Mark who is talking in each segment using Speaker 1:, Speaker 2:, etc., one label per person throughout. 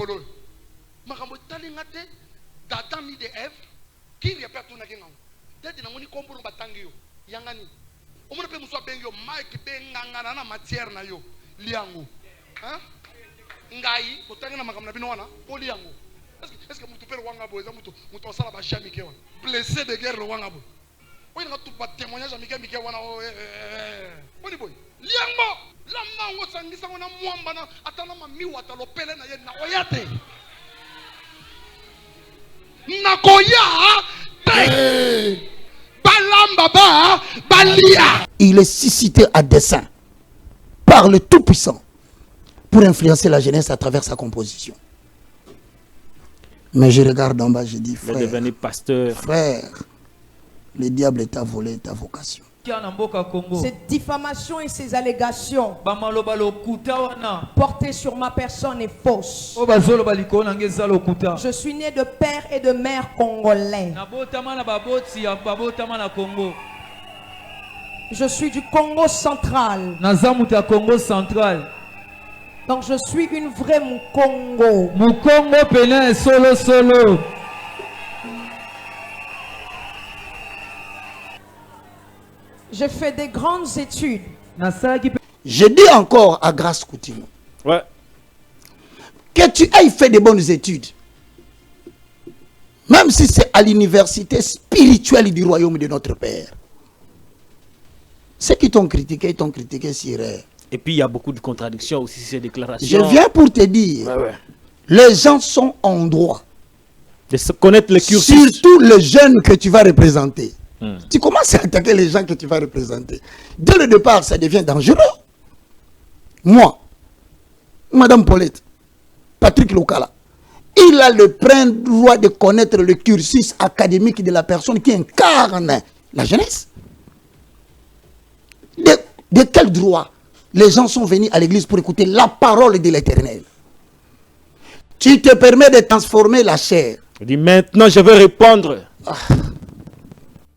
Speaker 1: mokolo. Makambo talingate d'Adam ni de Ève qui répète tout na kinga. Tête na moni kombo batangi yo. Yangani. Omona pe muso bengi yo Mike benganga na matière na yo. Liango. Hein? Ngai botangi na makambo na bino wana. O liango. Est-ce que mutu pe wanga bo eza mutu sala ba jami ke wana. Blessé de guerre le wanga bo. Oui, on a tout pas témoignage à Mickey wana. Oni boy. Liango. La mango sangisa wana mwamba na atana mamiwa talopele na ye na oyate.
Speaker 2: Il est suscité à dessein par le Tout-Puissant pour influencer la jeunesse à travers sa composition. Mais je regarde en bas, je dis frère,
Speaker 3: devenir pasteur.
Speaker 2: Frère, le diable t'a volé ta vocation.
Speaker 4: Cette diffamation et ces allégations portées sur ma personne est fausse. Je suis né de père et de mère congolais. Je suis du Congo central. Donc je suis une vraie Mukongo. Mukongo pena solo. J'ai fait des grandes études.
Speaker 2: Je dis encore à Grâce Coutinho.
Speaker 3: Ouais.
Speaker 2: Que tu aies fait de bonnes études. Même si c'est à l'université spirituelle du royaume de notre Père. Ceux qui t'ont critiqué, ils t'ont critiqué sur.
Speaker 3: Et puis il y a beaucoup de contradictions aussi ces déclarations.
Speaker 2: Je viens pour te dire.
Speaker 3: Ouais.
Speaker 2: Les gens sont en droit.
Speaker 3: De se connaître le cursus.
Speaker 2: Surtout les jeunes que tu vas représenter. Tu commences à attaquer les gens que tu vas représenter. Dès le départ, ça devient dangereux. Moi, Madame Paulette, Patrick Lokala, il a le plein droit de connaître le cursus académique de la personne qui incarne la jeunesse. De quel droit les gens sont venus à l'église pour écouter la parole de l'Éternel? Tu te permets de transformer la chair.
Speaker 3: Je dis maintenant, je vais répondre.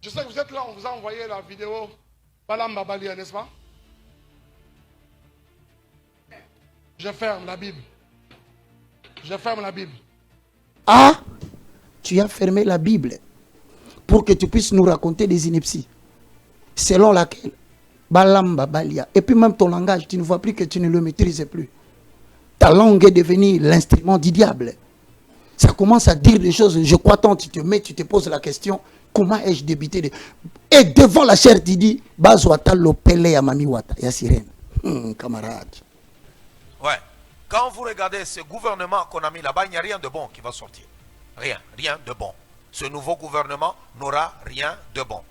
Speaker 1: Je sais que vous êtes là, on vous a envoyé la vidéo Balamba Balia, n'est-ce pas? Je ferme la Bible. Je ferme la Bible.
Speaker 2: Ah, tu as fermé la Bible pour que tu puisses nous raconter des inepties. Selon laquelle Balamba Balia. Et puis même ton langage, tu ne vois plus que tu ne le maîtrises plus. Ta langue est devenue l'instrument du diable. Ça commence à dire des choses. Je crois tant, tu te mets, tu te poses la question. Comment ai-je débité de... Et devant la chair, tu dis, Bazwata lopele ya mamiwata, ya sirène. Camarade.
Speaker 5: Ouais. Quand vous regardez ce gouvernement qu'on a mis là-bas, il n'y a rien de bon qui va sortir. Rien de bon. Ce nouveau gouvernement n'aura rien de bon.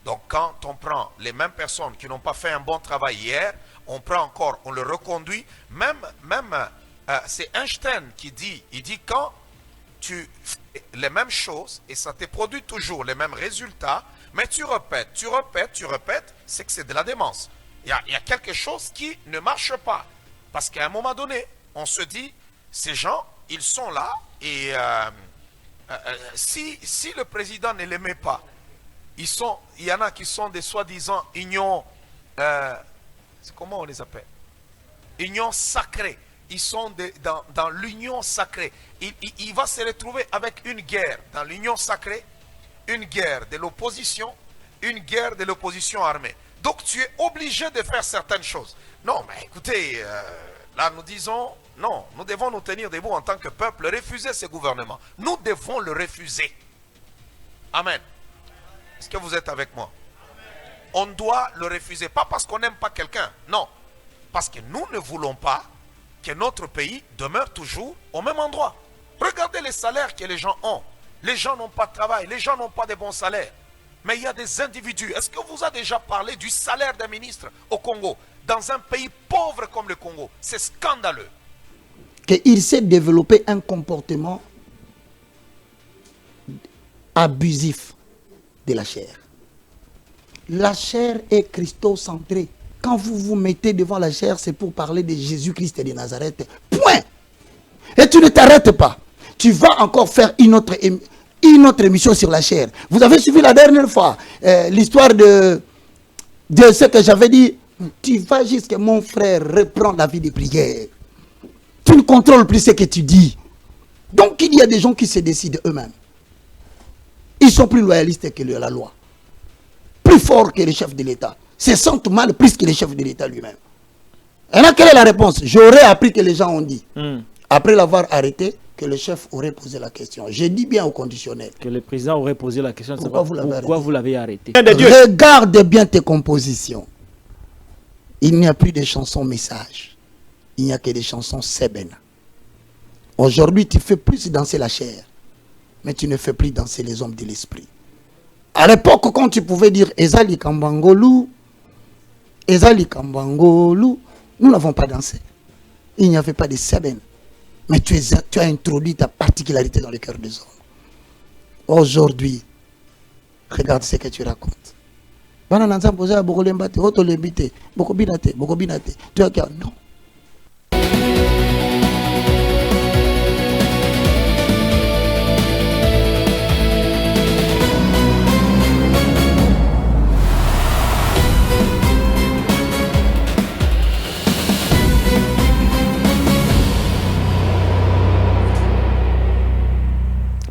Speaker 5: Donc quand on prend les mêmes personnes qui n'ont pas fait un bon travail hier, on prend encore, on le reconduit. C'est Einstein qui dit, il dit quand tu fais les mêmes choses et ça te produit toujours les mêmes résultats, mais tu répètes, c'est que c'est de la démence. Il y a quelque chose qui ne marche pas. Parce qu'à un moment donné, on se dit, ces gens, ils sont là et si le président ne les met pas, il y en a qui sont des soi-disant unions, comment on les appelle? Unions sacrées. Ils sont dans l'union sacrée. Il va se retrouver avec une guerre dans l'union sacrée, une guerre de l'opposition, une guerre de l'opposition armée. Donc tu es obligé de faire certaines choses. Non, mais écoutez, là nous disons, non, nous devons nous tenir debout en tant que peuple, refuser ce gouvernement. Nous devons le refuser. Amen. Est-ce que vous êtes avec moi? On doit le refuser, pas parce qu'on n'aime pas quelqu'un, non. Parce que nous ne voulons pas que notre pays demeure toujours au même endroit. Regardez les salaires que les gens ont. Les gens n'ont pas de travail, les gens n'ont pas de bons salaires. Mais il y a des individus. Est-ce que vous avez déjà parlé du salaire d'un ministre au Congo? Dans un pays pauvre comme le Congo, c'est scandaleux.
Speaker 2: Qu'il s'est développé un comportement abusif de la chair. La chair est christocentrée. Quand vous vous mettez devant la chair, c'est pour parler de Jésus-Christ de Nazareth. Point. Et tu ne t'arrêtes pas. Tu vas encore faire une autre émission sur la chair. Vous avez suivi la dernière fois l'histoire de ce que j'avais dit. Tu vas jusqu'à mon frère reprendre la vie de prière. Tu ne contrôles plus ce que tu dis. Donc il y a des gens qui se décident eux-mêmes. Ils sont plus loyalistes que la loi. Plus forts que les chefs de l'État. Se sentent mal plus que les chefs de l'État lui-même. Et là, quelle est la réponse? J'aurais appris que les gens ont dit. Après l'avoir arrêté, que le chef aurait posé la question. J'ai dit bien au conditionnel.
Speaker 3: Que le président aurait posé la question.
Speaker 2: Pourquoi
Speaker 3: Vous l'avez arrêté?
Speaker 2: Regarde bien tes compositions. Il n'y a plus de chansons messages. Il n'y a que des chansons seben. Aujourd'hui, tu fais plus danser la chair. Mais tu ne fais plus danser les hommes de l'esprit. À l'époque, quand tu pouvais dire Ezali Kambangolu, nous n'avons pas dansé. Il n'y avait pas de seben. Mais tu as introduit ta particularité dans le cœur des hommes. Aujourd'hui, regarde ce que tu racontes. Non.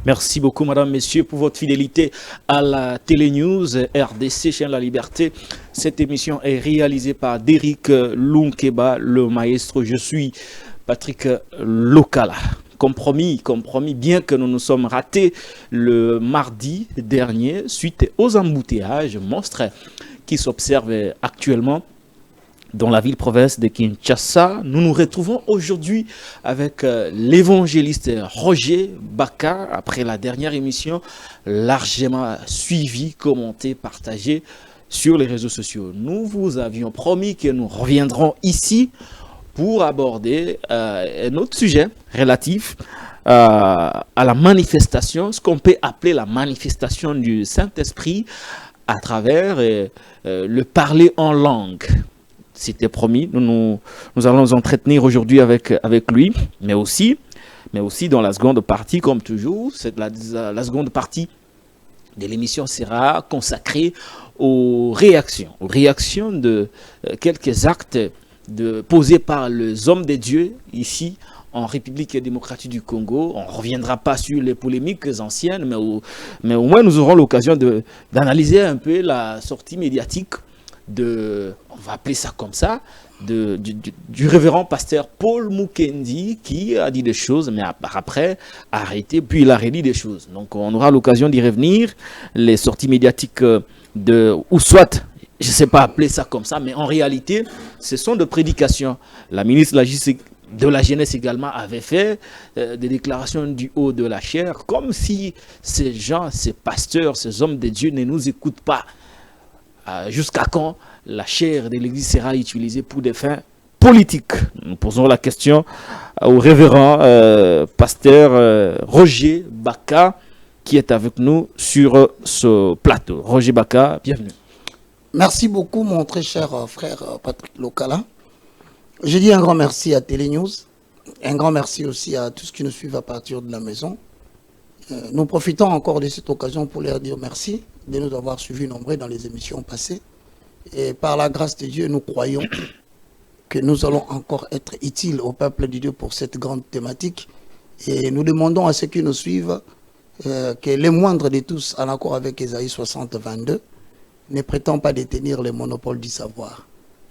Speaker 3: Merci beaucoup, madame, messieurs, pour votre fidélité à la Télé News RDC, chaîne La Liberté. Cette émission est réalisée par Derrick Lunkeba, le maestro. Je suis Patrick Lokala. Compromis, bien que nous nous sommes ratés le mardi dernier, suite aux embouteillages monstres qui s'observent actuellement dans la ville-province de Kinshasa. Nous nous retrouvons aujourd'hui avec l'évangéliste Roger Baka, après la dernière émission, largement suivie, commentée, partagée sur les réseaux sociaux. Nous vous avions promis que nous reviendrons ici pour aborder un autre sujet relatif à la manifestation, ce qu'on peut appeler la manifestation du Saint-Esprit à travers le parler en langue. C'était promis, nous allons nous entretenir aujourd'hui avec lui, mais aussi dans la seconde partie, comme toujours, la seconde partie de l'émission sera consacrée aux réactions de quelques actes posés par les hommes de Dieu ici en République démocratique du Congo. On ne reviendra pas sur les polémiques anciennes, mais au moins nous aurons l'occasion d'analyser un peu la sortie médiatique on va appeler ça comme ça, du révérend pasteur Paul Mukendi, qui a dit des choses, mais après a arrêté, puis il a redit des choses. Donc on aura l'occasion d'y revenir. Les sorties médiatiques ou soit, je ne sais pas appeler ça comme ça, mais en réalité, ce sont de prédications. La ministre de la Jeunesse également avait fait des déclarations du haut de la chair, comme si ces gens, ces pasteurs, ces hommes de Dieu ne nous écoutent pas. Jusqu'à quand la chair de l'Église sera utilisée pour des fins politiques? Nous posons la question au révérend pasteur Roger Baka, qui est avec nous sur ce plateau. Roger Baka, bienvenue.
Speaker 2: Merci beaucoup, mon très cher frère Patrick Lokala. Je dis un grand merci à Télé News, un grand merci aussi à tous qui nous suivent à partir de la maison. Nous profitons encore de cette occasion pour leur dire merci de nous avoir suivis nombreux dans les émissions passées. Et par la grâce de Dieu, nous croyons que nous allons encore être utiles au peuple de Dieu pour cette grande thématique. Et nous demandons à ceux qui nous suivent que les moindres de tous, en accord avec Ésaïe 60, 22, ne prétendent pas détenir le monopole du savoir.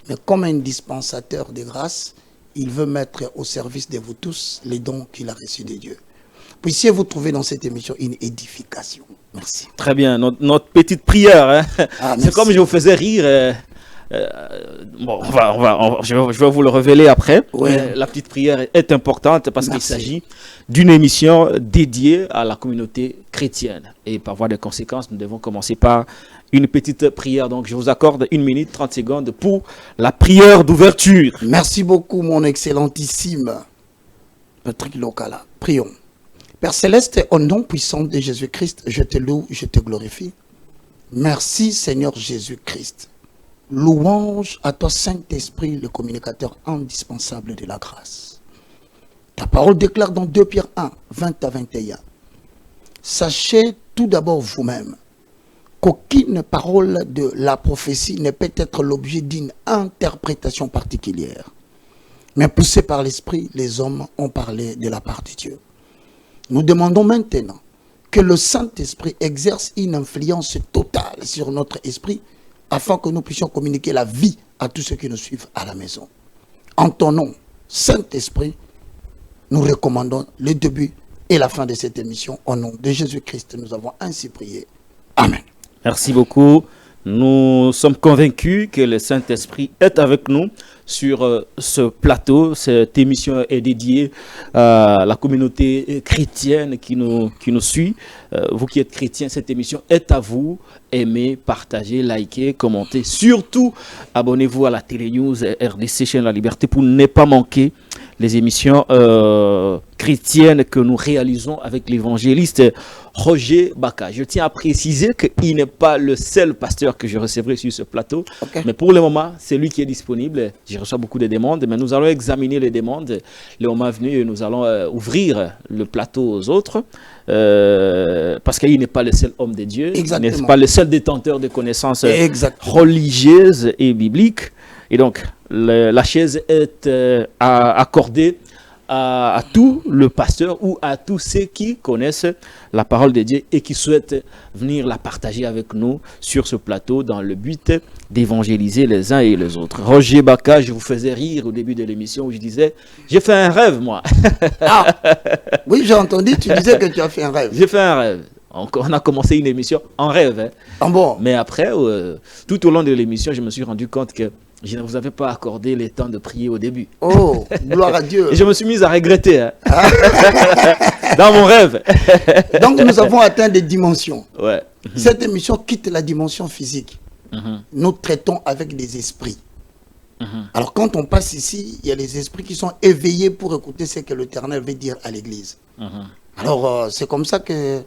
Speaker 2: Mais comme un dispensateur de grâce, il veut mettre au service de vous tous les dons qu'il a reçus de Dieu. Puissiez-vous trouver dans cette émission une édification. Merci.
Speaker 3: Très bien. Notre petite prière, hein. C'est comme je vous faisais rire. Bon, je vais vous le révéler après.
Speaker 2: Ouais.
Speaker 3: La petite prière est importante parce qu'il s'agit d'une émission dédiée à la communauté chrétienne. Et par voie de conséquence, nous devons commencer par une petite prière. Donc, je vous accorde 1 minute 30 secondes pour la prière d'ouverture.
Speaker 2: Merci beaucoup, mon excellentissime Patrick Lokala. Prions. Père Céleste, au nom puissant de Jésus-Christ, je te loue, je te glorifie. Merci Seigneur Jésus-Christ. Louange à toi Saint-Esprit, le communicateur indispensable de la grâce. Ta parole déclare dans 2 Pierre 1, 20 à 21. Sachez tout d'abord vous-même qu'aucune parole de la prophétie ne peut être l'objet d'une interprétation particulière. Mais poussés par l'Esprit, les hommes ont parlé de la part de Dieu. Nous demandons maintenant que le Saint-Esprit exerce une influence totale sur notre esprit afin que nous puissions communiquer la vie à tous ceux qui nous suivent à la maison. En ton nom, Saint-Esprit, nous recommandons le début et la fin de cette émission. Au nom de Jésus-Christ, nous avons ainsi prié. Amen.
Speaker 3: Merci beaucoup. Nous sommes convaincus que le Saint-Esprit est avec nous sur ce plateau. Cette émission est dédiée à la communauté chrétienne qui nous suit. Vous qui êtes chrétiens, cette émission est à vous. Aimez, partagez, likez, commentez. Surtout, abonnez-vous à la Télé News RDC Chaîne La Liberté pour ne pas manquer les émissions chrétiennes que nous réalisons avec l'évangéliste Roger Baka. Je tiens à préciser qu'il n'est pas le seul pasteur que je recevrai sur ce plateau. Okay. Mais pour le moment, c'est lui qui est disponible. Je reçois beaucoup de demandes, mais nous allons examiner les demandes. Le moment venu, nous allons ouvrir le plateau aux autres. Parce qu'il n'est pas le seul homme de Dieu. Exactement. Il n'est pas le seul détenteur de connaissances religieuses et bibliques. Et donc, la chaise est accordée à tout le pasteur ou à tous ceux qui connaissent la parole de Dieu et qui souhaitent venir la partager avec nous sur ce plateau dans le but d'évangéliser les uns et les autres. Roger Baka, je vous faisais rire au début de l'émission où je disais, j'ai fait un rêve moi.
Speaker 2: Ah, oui, j'ai entendu, tu disais que tu as fait un rêve.
Speaker 3: J'ai fait un rêve. On a commencé une émission en rêve. Hein.
Speaker 2: Ah bon? Mais
Speaker 3: après, tout au long de l'émission, je me suis rendu compte que je ne vous avais pas accordé le temps de prier au début.
Speaker 2: Oh, gloire à Dieu.
Speaker 3: Et je me suis mis à regretter. Hein. Dans mon rêve.
Speaker 2: Donc nous avons atteint des dimensions.
Speaker 3: Ouais.
Speaker 2: Cette émission quitte la dimension physique. Nous traitons avec des esprits. Alors quand on passe ici, il y a les esprits qui sont éveillés pour écouter ce que l'Éternel veut dire à l'Église. Alors c'est comme ça que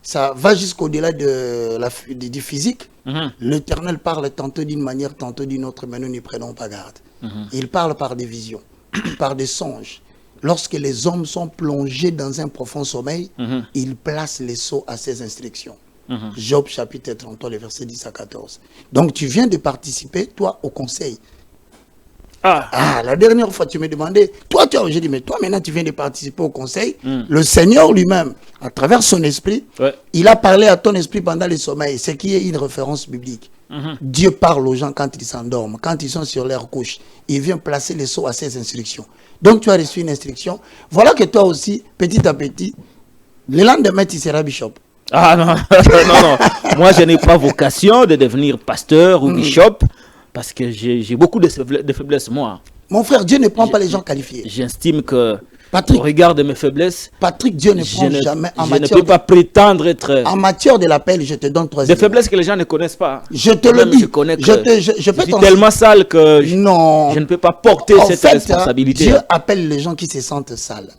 Speaker 2: ça va jusqu'au-delà du physique. L'Éternel parle tantôt d'une manière, tantôt d'une autre, mais nous n'y prenons pas garde. Il parle par des visions, par des songes. Lorsque les hommes sont plongés dans un profond sommeil, il place les sceaux à ses instructions. Job chapitre 33, les versets 10 à 14. Donc tu viens de participer, toi, au conseil. La dernière fois, tu me demandais, j'ai dit, mais toi, maintenant, tu viens de participer au conseil. Le Seigneur lui-même, à travers son esprit, il a parlé à ton esprit pendant le sommeil, ce qui est une référence biblique. Dieu parle aux gens quand ils s'endorment, quand ils sont sur leur couche. Il vient placer les sceaux à ses instructions. Donc, tu as reçu une instruction. Voilà que toi aussi, petit à petit, le lendemain, tu seras bishop.
Speaker 3: Ah non, non. Moi, je n'ai pas vocation de devenir pasteur ou bishop. Parce que j'ai beaucoup de faiblesses, moi.
Speaker 2: Mon frère, Dieu ne prend pas les gens qualifiés.
Speaker 3: J'estime que, au regard de mes faiblesses,
Speaker 2: Patrick, Dieu ne prend jamais en matière.
Speaker 3: Je ne peux pas prétendre être.
Speaker 2: En matière de l'appel, je te donne 3
Speaker 3: des faiblesses que les gens ne connaissent pas.
Speaker 2: Je te le dis.
Speaker 3: Je suis tellement sale que je ne peux pas porter cette responsabilité.
Speaker 2: Dieu appelle les gens qui se sentent sales.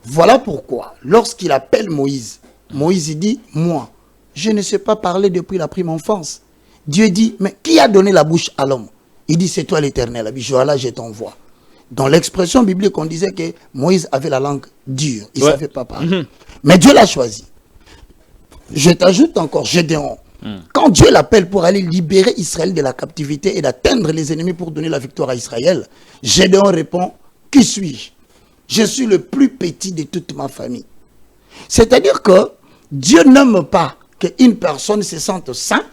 Speaker 2: Voilà pourquoi, lorsqu'il appelle Moïse, il dit, moi, je ne sais pas parler depuis la prime enfance. Dieu dit, mais qui a donné la bouche à l'homme? Il dit, c'est toi l'Éternel. Il dit, voilà, je t'envoie. Dans l'expression biblique, on disait que Moïse avait la langue dure. Il ne savait pas parler. Mais Dieu l'a choisi. Je t'ajoute encore, Gédéon. Quand Dieu l'appelle pour aller libérer Israël de la captivité et d'atteindre les ennemis pour donner la victoire à Israël, Gédéon répond, qui suis-je? Je suis le plus petit de toute ma famille. C'est-à-dire que Dieu n'aime pas qu'une personne se sente sainte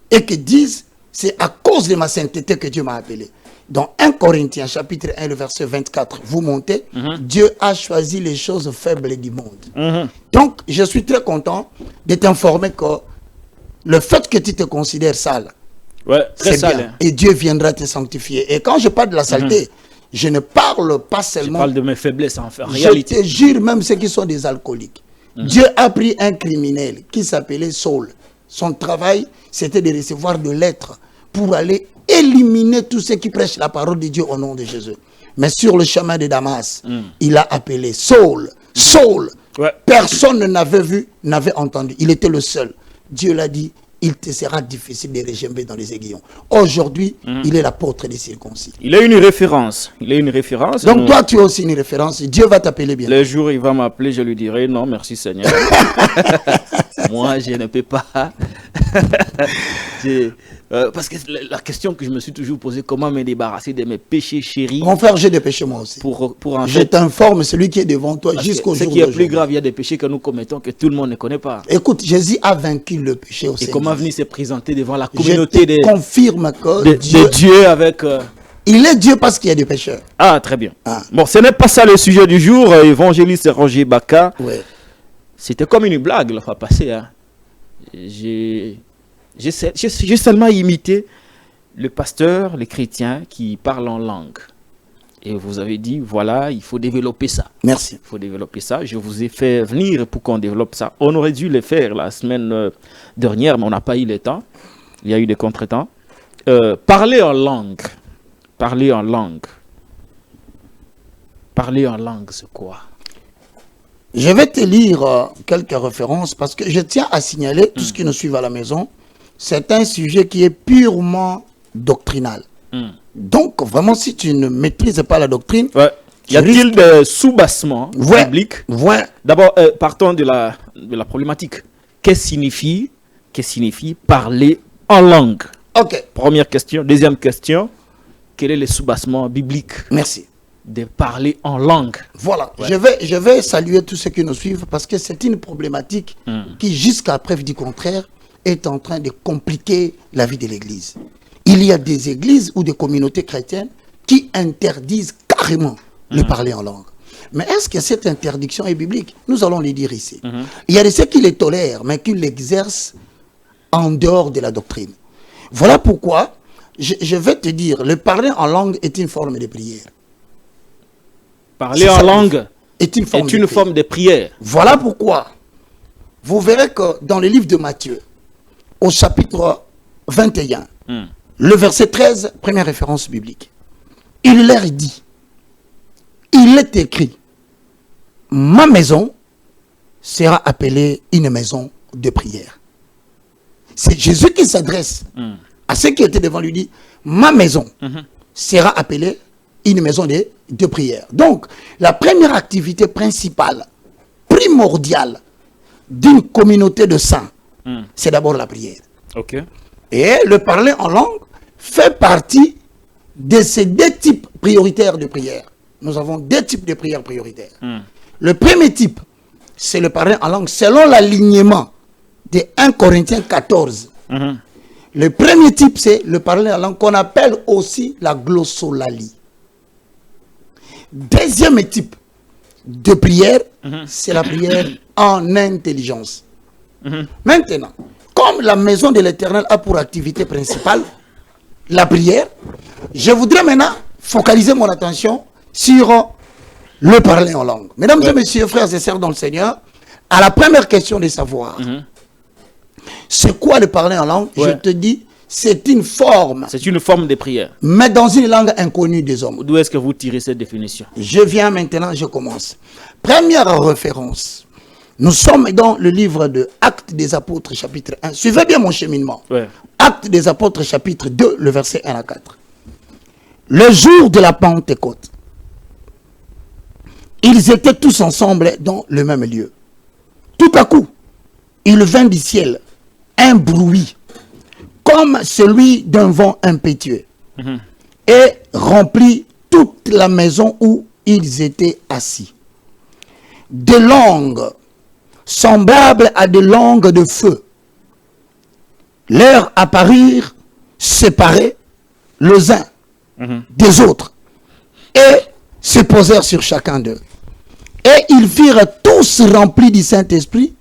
Speaker 2: et que disent, c'est à cause de ma sainteté que Dieu m'a appelé. Dans 1 Corinthiens chapitre 1, le verset 24, vous montez, Dieu a choisi les choses faibles du monde. Donc, je suis très content de t'informer que le fait que tu te considères sale, c'est bien. Hein. Et Dieu viendra te sanctifier. Et quand je parle de la saleté, je ne parle pas seulement...
Speaker 3: Je parle de mes faiblesses en réalité.
Speaker 2: Je te jure, même ceux qui sont des alcooliques. Dieu a pris un criminel qui s'appelait Saul. Son travail, c'était de recevoir de lettres pour aller éliminer tous ceux qui prêchent la parole de Dieu au nom de Jésus. Mais sur le chemin de Damas, il a appelé Saul. Saul. Personne n'avait vu, n'avait entendu. Il était le seul. Dieu l'a dit, il te sera difficile de régember dans les aiguillons. Aujourd'hui, il est l'apôtre des circoncis.
Speaker 3: Il est une référence. Il est une référence.
Speaker 2: Donc toi, tu es aussi une référence. Dieu va t'appeler bien.
Speaker 3: Le jour où il va m'appeler, je lui dirai non, merci Seigneur. Moi, je ne peux pas. Parce que la question que je me suis toujours posée, comment me débarrasser de mes péchés chéris?
Speaker 2: Mon frère, j'ai des péchés moi aussi.
Speaker 3: Pour en
Speaker 2: Je
Speaker 3: fait,
Speaker 2: t'informe, celui qui est devant toi jusqu'au
Speaker 3: ce
Speaker 2: jour
Speaker 3: qui est plus
Speaker 2: d'aujourd'hui.
Speaker 3: grave, il y a des péchés que nous commettons que tout le monde ne connaît pas.
Speaker 2: Écoute, Jésus a vaincu le péché au
Speaker 3: Et
Speaker 2: Seigneur.
Speaker 3: comment venir se présenter devant la
Speaker 2: Je
Speaker 3: communauté
Speaker 2: te
Speaker 3: des
Speaker 2: confirme que
Speaker 3: de
Speaker 2: Dieu,
Speaker 3: Dieu avec...
Speaker 2: il est Dieu parce qu'il y a des pécheurs.
Speaker 3: Ah, très bien.
Speaker 2: Ah.
Speaker 3: Bon, ce n'est pas ça le sujet du jour. Évangéliste Roger Baka.
Speaker 2: Ouais.
Speaker 3: C'était comme une blague la fois passée. Hein. J'ai seulement imité le pasteur, les chrétiens qui parlent en langue. Et vous avez dit, voilà, il faut développer ça.
Speaker 2: Merci.
Speaker 3: Il faut développer ça. Je vous ai fait venir pour qu'on développe ça. On aurait dû le faire la semaine dernière, mais on n'a pas eu le temps. Il y a eu des contretemps. Parler en langue. Parler en langue. Parler en langue, c'est quoi?
Speaker 2: Je vais te lire quelques références parce que je tiens à signaler, tout ce qui nous suit à la maison, c'est un sujet qui est purement doctrinal. Donc, vraiment, si tu ne maîtrises pas la doctrine,
Speaker 3: Ouais. Y a-t-il des sous-bassements bibliques?
Speaker 2: Ouais.
Speaker 3: D'abord, partons de la problématique. Qu'est-ce que signifie parler en langue?
Speaker 2: Ok.
Speaker 3: Première question. Deuxième question. Quel est le sous-bassement biblique
Speaker 2: Merci.
Speaker 3: de parler en langue?
Speaker 2: Voilà.
Speaker 3: Ouais.
Speaker 2: Je vais saluer tous ceux qui nous suivent parce que c'est une problématique qui, jusqu'à preuve du contraire, est en train de compliquer la vie de l'Église. Il y a des églises ou des communautés chrétiennes qui interdisent carrément le parler en langue. Mais est-ce que cette interdiction est biblique? Nous allons le dire ici. Il y a de ceux qui les tolèrent, mais qui l'exercent en dehors de la doctrine. Voilà pourquoi je vais te dire, le parler en langue est une forme de prière.
Speaker 3: Parler
Speaker 2: C'est
Speaker 3: en
Speaker 2: ça,
Speaker 3: langue
Speaker 2: est une forme,
Speaker 3: est une forme de prière.
Speaker 2: Voilà pourquoi vous verrez que dans le livre de Matthieu, au chapitre 21, le verset 13, première référence biblique, il leur dit, il est écrit, ma maison sera appelée une maison de prière. C'est Jésus qui s'adresse à ceux qui étaient devant lui, dit, ma maison sera appelée une maison de prière. Donc, la première activité principale, primordiale d'une communauté de saints, c'est d'abord la prière.
Speaker 3: Ok.
Speaker 2: Et le parler en langue fait partie de ces deux types prioritaires de prière. Nous avons deux types de prières prioritaires. Le premier type, c'est le parler en langue selon l'alignement de 1 Corinthiens 14. Le premier type, c'est le parler en langue qu'on appelle aussi la glossolalie. Deuxième type de prière, c'est la prière en intelligence. Maintenant, comme la maison de l'Éternel a pour activité principale la prière, je voudrais maintenant focaliser mon attention sur le parler en langue. Mesdames et messieurs, frères et sœurs dans le Seigneur, à la première question de savoir, c'est quoi le parler en langue? Je te dis, c'est une forme.
Speaker 3: C'est une forme de prière.
Speaker 2: Mais dans une langue inconnue des hommes.
Speaker 3: D'où est-ce que vous tirez cette définition?
Speaker 2: Je viens maintenant, je commence. Première référence. Nous sommes dans le livre de Actes des Apôtres, chapitre 1. Suivez bien mon cheminement. Actes des Apôtres, chapitre 2, le verset 1 à 4. Le jour de la Pentecôte, ils étaient tous ensemble dans le même lieu. Tout à coup, il vint du ciel un bruit, comme celui d'un vent impétueux, et remplit toute la maison où ils étaient assis. Des langues semblables à des langues de feu leur apparurent séparées les uns des autres et se posèrent sur chacun d'eux. Et ils firent tous remplis du Saint-Esprit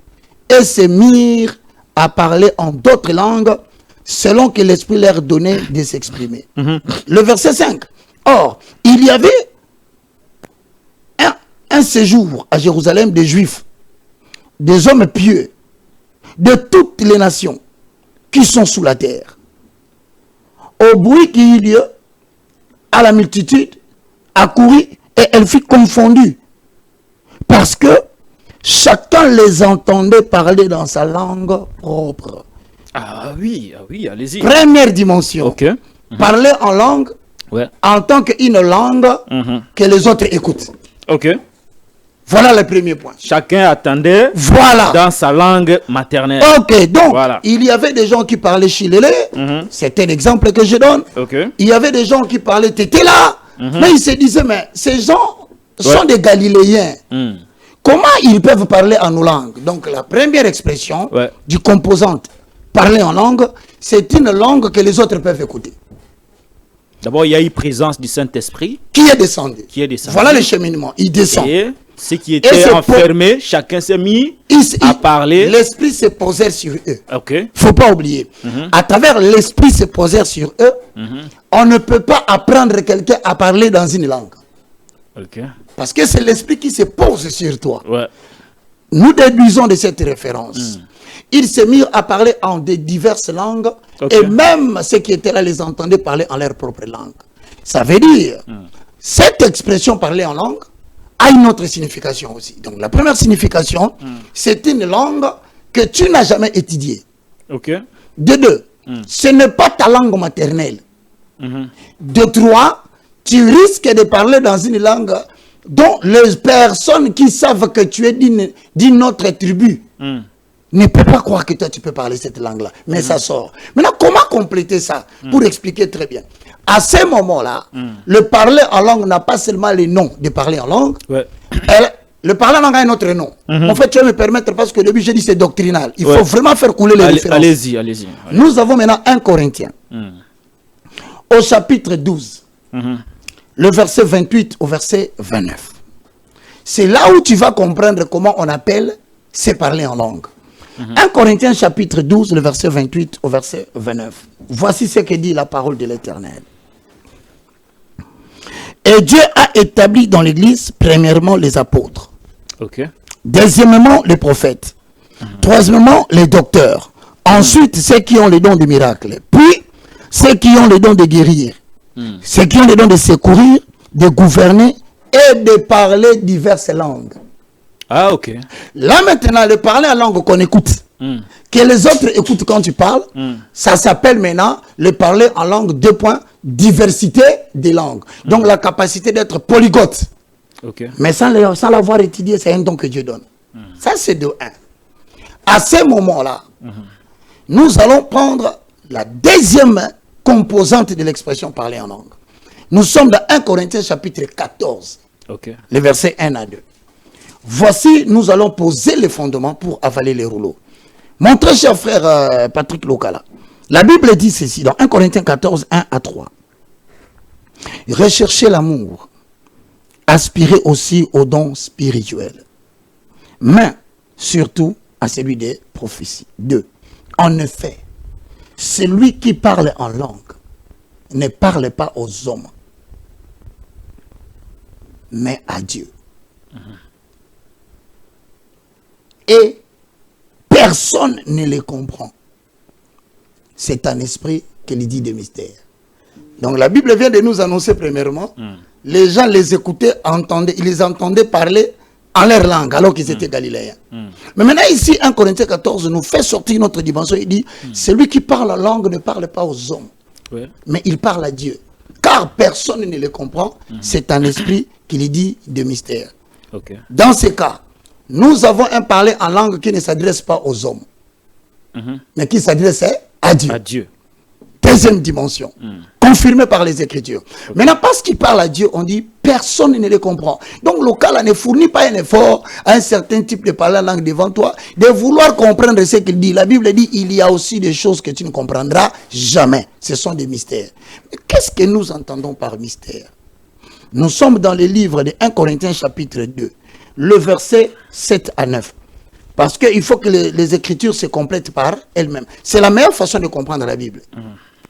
Speaker 2: et se mirent à parler en d'autres langues selon que l'Esprit leur donnait de s'exprimer. Le verset 5. Or, il y avait un séjour à Jérusalem des Juifs, des hommes pieux, de toutes les nations qui sont sous la terre. Au bruit qui eut lieu, à la multitude accourut et elle fut confondue, parce que chacun les entendait parler dans sa langue propre.
Speaker 3: Ah oui, allez-y.
Speaker 2: Première dimension.
Speaker 3: Ok.
Speaker 2: Parler en langue en tant qu'une langue que les autres écoutent.
Speaker 3: Ok.
Speaker 2: Voilà le premier point.
Speaker 3: Chacun attendait
Speaker 2: Voilà.
Speaker 3: dans sa langue maternelle.
Speaker 2: Ok, donc
Speaker 3: Voilà.
Speaker 2: il y avait des gens qui parlaient chilélé. C'est un exemple que je donne.
Speaker 3: Ok.
Speaker 2: Il y avait des gens qui parlaient tétéla. Mais ils se disaient, mais ces gens sont des Galiléens. Comment ils peuvent parler en nos langues? Donc la première expression du composante parler en langue, c'est une langue que les autres peuvent écouter.
Speaker 3: D'abord, il y a eu présence du Saint-Esprit.
Speaker 2: Qui est descendu. Voilà le cheminement. Il descend.
Speaker 3: Et ceux qui étaient enfermés, chacun s'est mis à parler.
Speaker 2: L'esprit se posait sur eux.
Speaker 3: Ok.
Speaker 2: Faut pas oublier. À travers l'esprit se poser sur eux, on ne peut pas apprendre quelqu'un à parler dans une langue.
Speaker 3: Ok.
Speaker 2: Parce que c'est l'esprit qui se pose sur toi.
Speaker 3: Ouais.
Speaker 2: Nous déduisons de cette référence. Ils se mirent à parler en de diverses langues et même ceux qui étaient là les entendaient parler en leur propre langue. Ça veut dire, cette expression parler en langue a une autre signification aussi. Donc la première signification, c'est une langue que tu n'as jamais étudiée.
Speaker 3: Ok.
Speaker 2: De deux, ce n'est pas ta langue maternelle. De trois, tu risques de parler dans une langue dont les personnes qui savent que tu es d'une autre tribu ne peuvent pas croire que toi tu peux parler cette langue-là. Mais ça sort. Maintenant, comment compléter ça? Pour expliquer très bien. À ce moment-là, le parler en langue n'a pas seulement le nom de parler en langue. Le parler en langue a un autre nom. En fait, tu vas me permettre, parce que au début, j'ai dit c'est doctrinal. Il faut vraiment faire couler les références.
Speaker 3: Allez-y, allez-y.
Speaker 2: Nous avons maintenant 1 Corinthiens. Au chapitre 12. Le verset 28 au verset 29. C'est là où tu vas comprendre comment on appelle c'est parler en langue. 1 Corinthiens chapitre 12, le verset 28 au verset 29. Voici ce que dit la parole de l'Éternel. Et Dieu a établi dans l'Église, premièrement, les apôtres. Deuxièmement, les prophètes. Troisièmement, les docteurs. Ensuite, ceux qui ont les dons de miracles. Puis, ceux qui ont les dons de guérir. Ceux qui ont les dons de secourir, de gouverner et de parler diverses langues.
Speaker 3: Ah, ok.
Speaker 2: Là maintenant, le parler en langue qu'on écoute, que les autres écoutent quand tu parles, ça s'appelle maintenant le parler en langue, diversité des langues. Donc la capacité d'être polyglotte. Mais sans l'avoir étudié, c'est un don que Dieu donne. Ça c'est de 1. À ce moment-là, nous allons prendre la deuxième composante de l'expression parler en langue. Nous sommes dans 1 Corinthiens chapitre 14, les versets 1 à 2. Voici, nous allons poser les fondements pour avaler les rouleaux. Mon très cher frère Patrick Lokala, la Bible dit ceci dans 1 Corinthiens 14, 1 à 3. Recherchez l'amour, aspirez aussi aux dons spirituels, mais surtout à celui des prophéties. 2. En effet, celui qui parle en langue ne parle pas aux hommes, mais à Dieu. Et personne ne les comprend. C'est un esprit qui dit des mystères. Donc la Bible vient de nous annoncer premièrement, les gens les écoutaient, ils les entendaient parler en leur langue, alors qu'ils étaient galiléens. Mais maintenant ici, 1 Corinthiens 14 nous fait sortir notre dimension. Il dit, celui qui parle en langue ne parle pas aux hommes, mais il parle à Dieu. Car personne ne le comprend, c'est un esprit qui lui dit des mystères. Dans ce cas, nous avons un parler en langue qui ne s'adresse pas aux hommes, mais qui s'adresse à Dieu. Deuxième dimension, confirmée par les Écritures. Maintenant, parce qu'il parle à Dieu, on dit personne ne le comprend. Donc, le cas là ne fournit pas un effort à un certain type de parler en langue devant toi, de vouloir comprendre ce qu'il dit. La Bible dit il y a aussi des choses que tu ne comprendras jamais. Ce sont des mystères. Mais qu'est-ce que nous entendons par mystère? Nous sommes dans le livre de 1 Corinthiens chapitre 2. Le verset 7 à 9. Parce qu'il faut que les Écritures se complètent par elles-mêmes. C'est la meilleure façon de comprendre la Bible.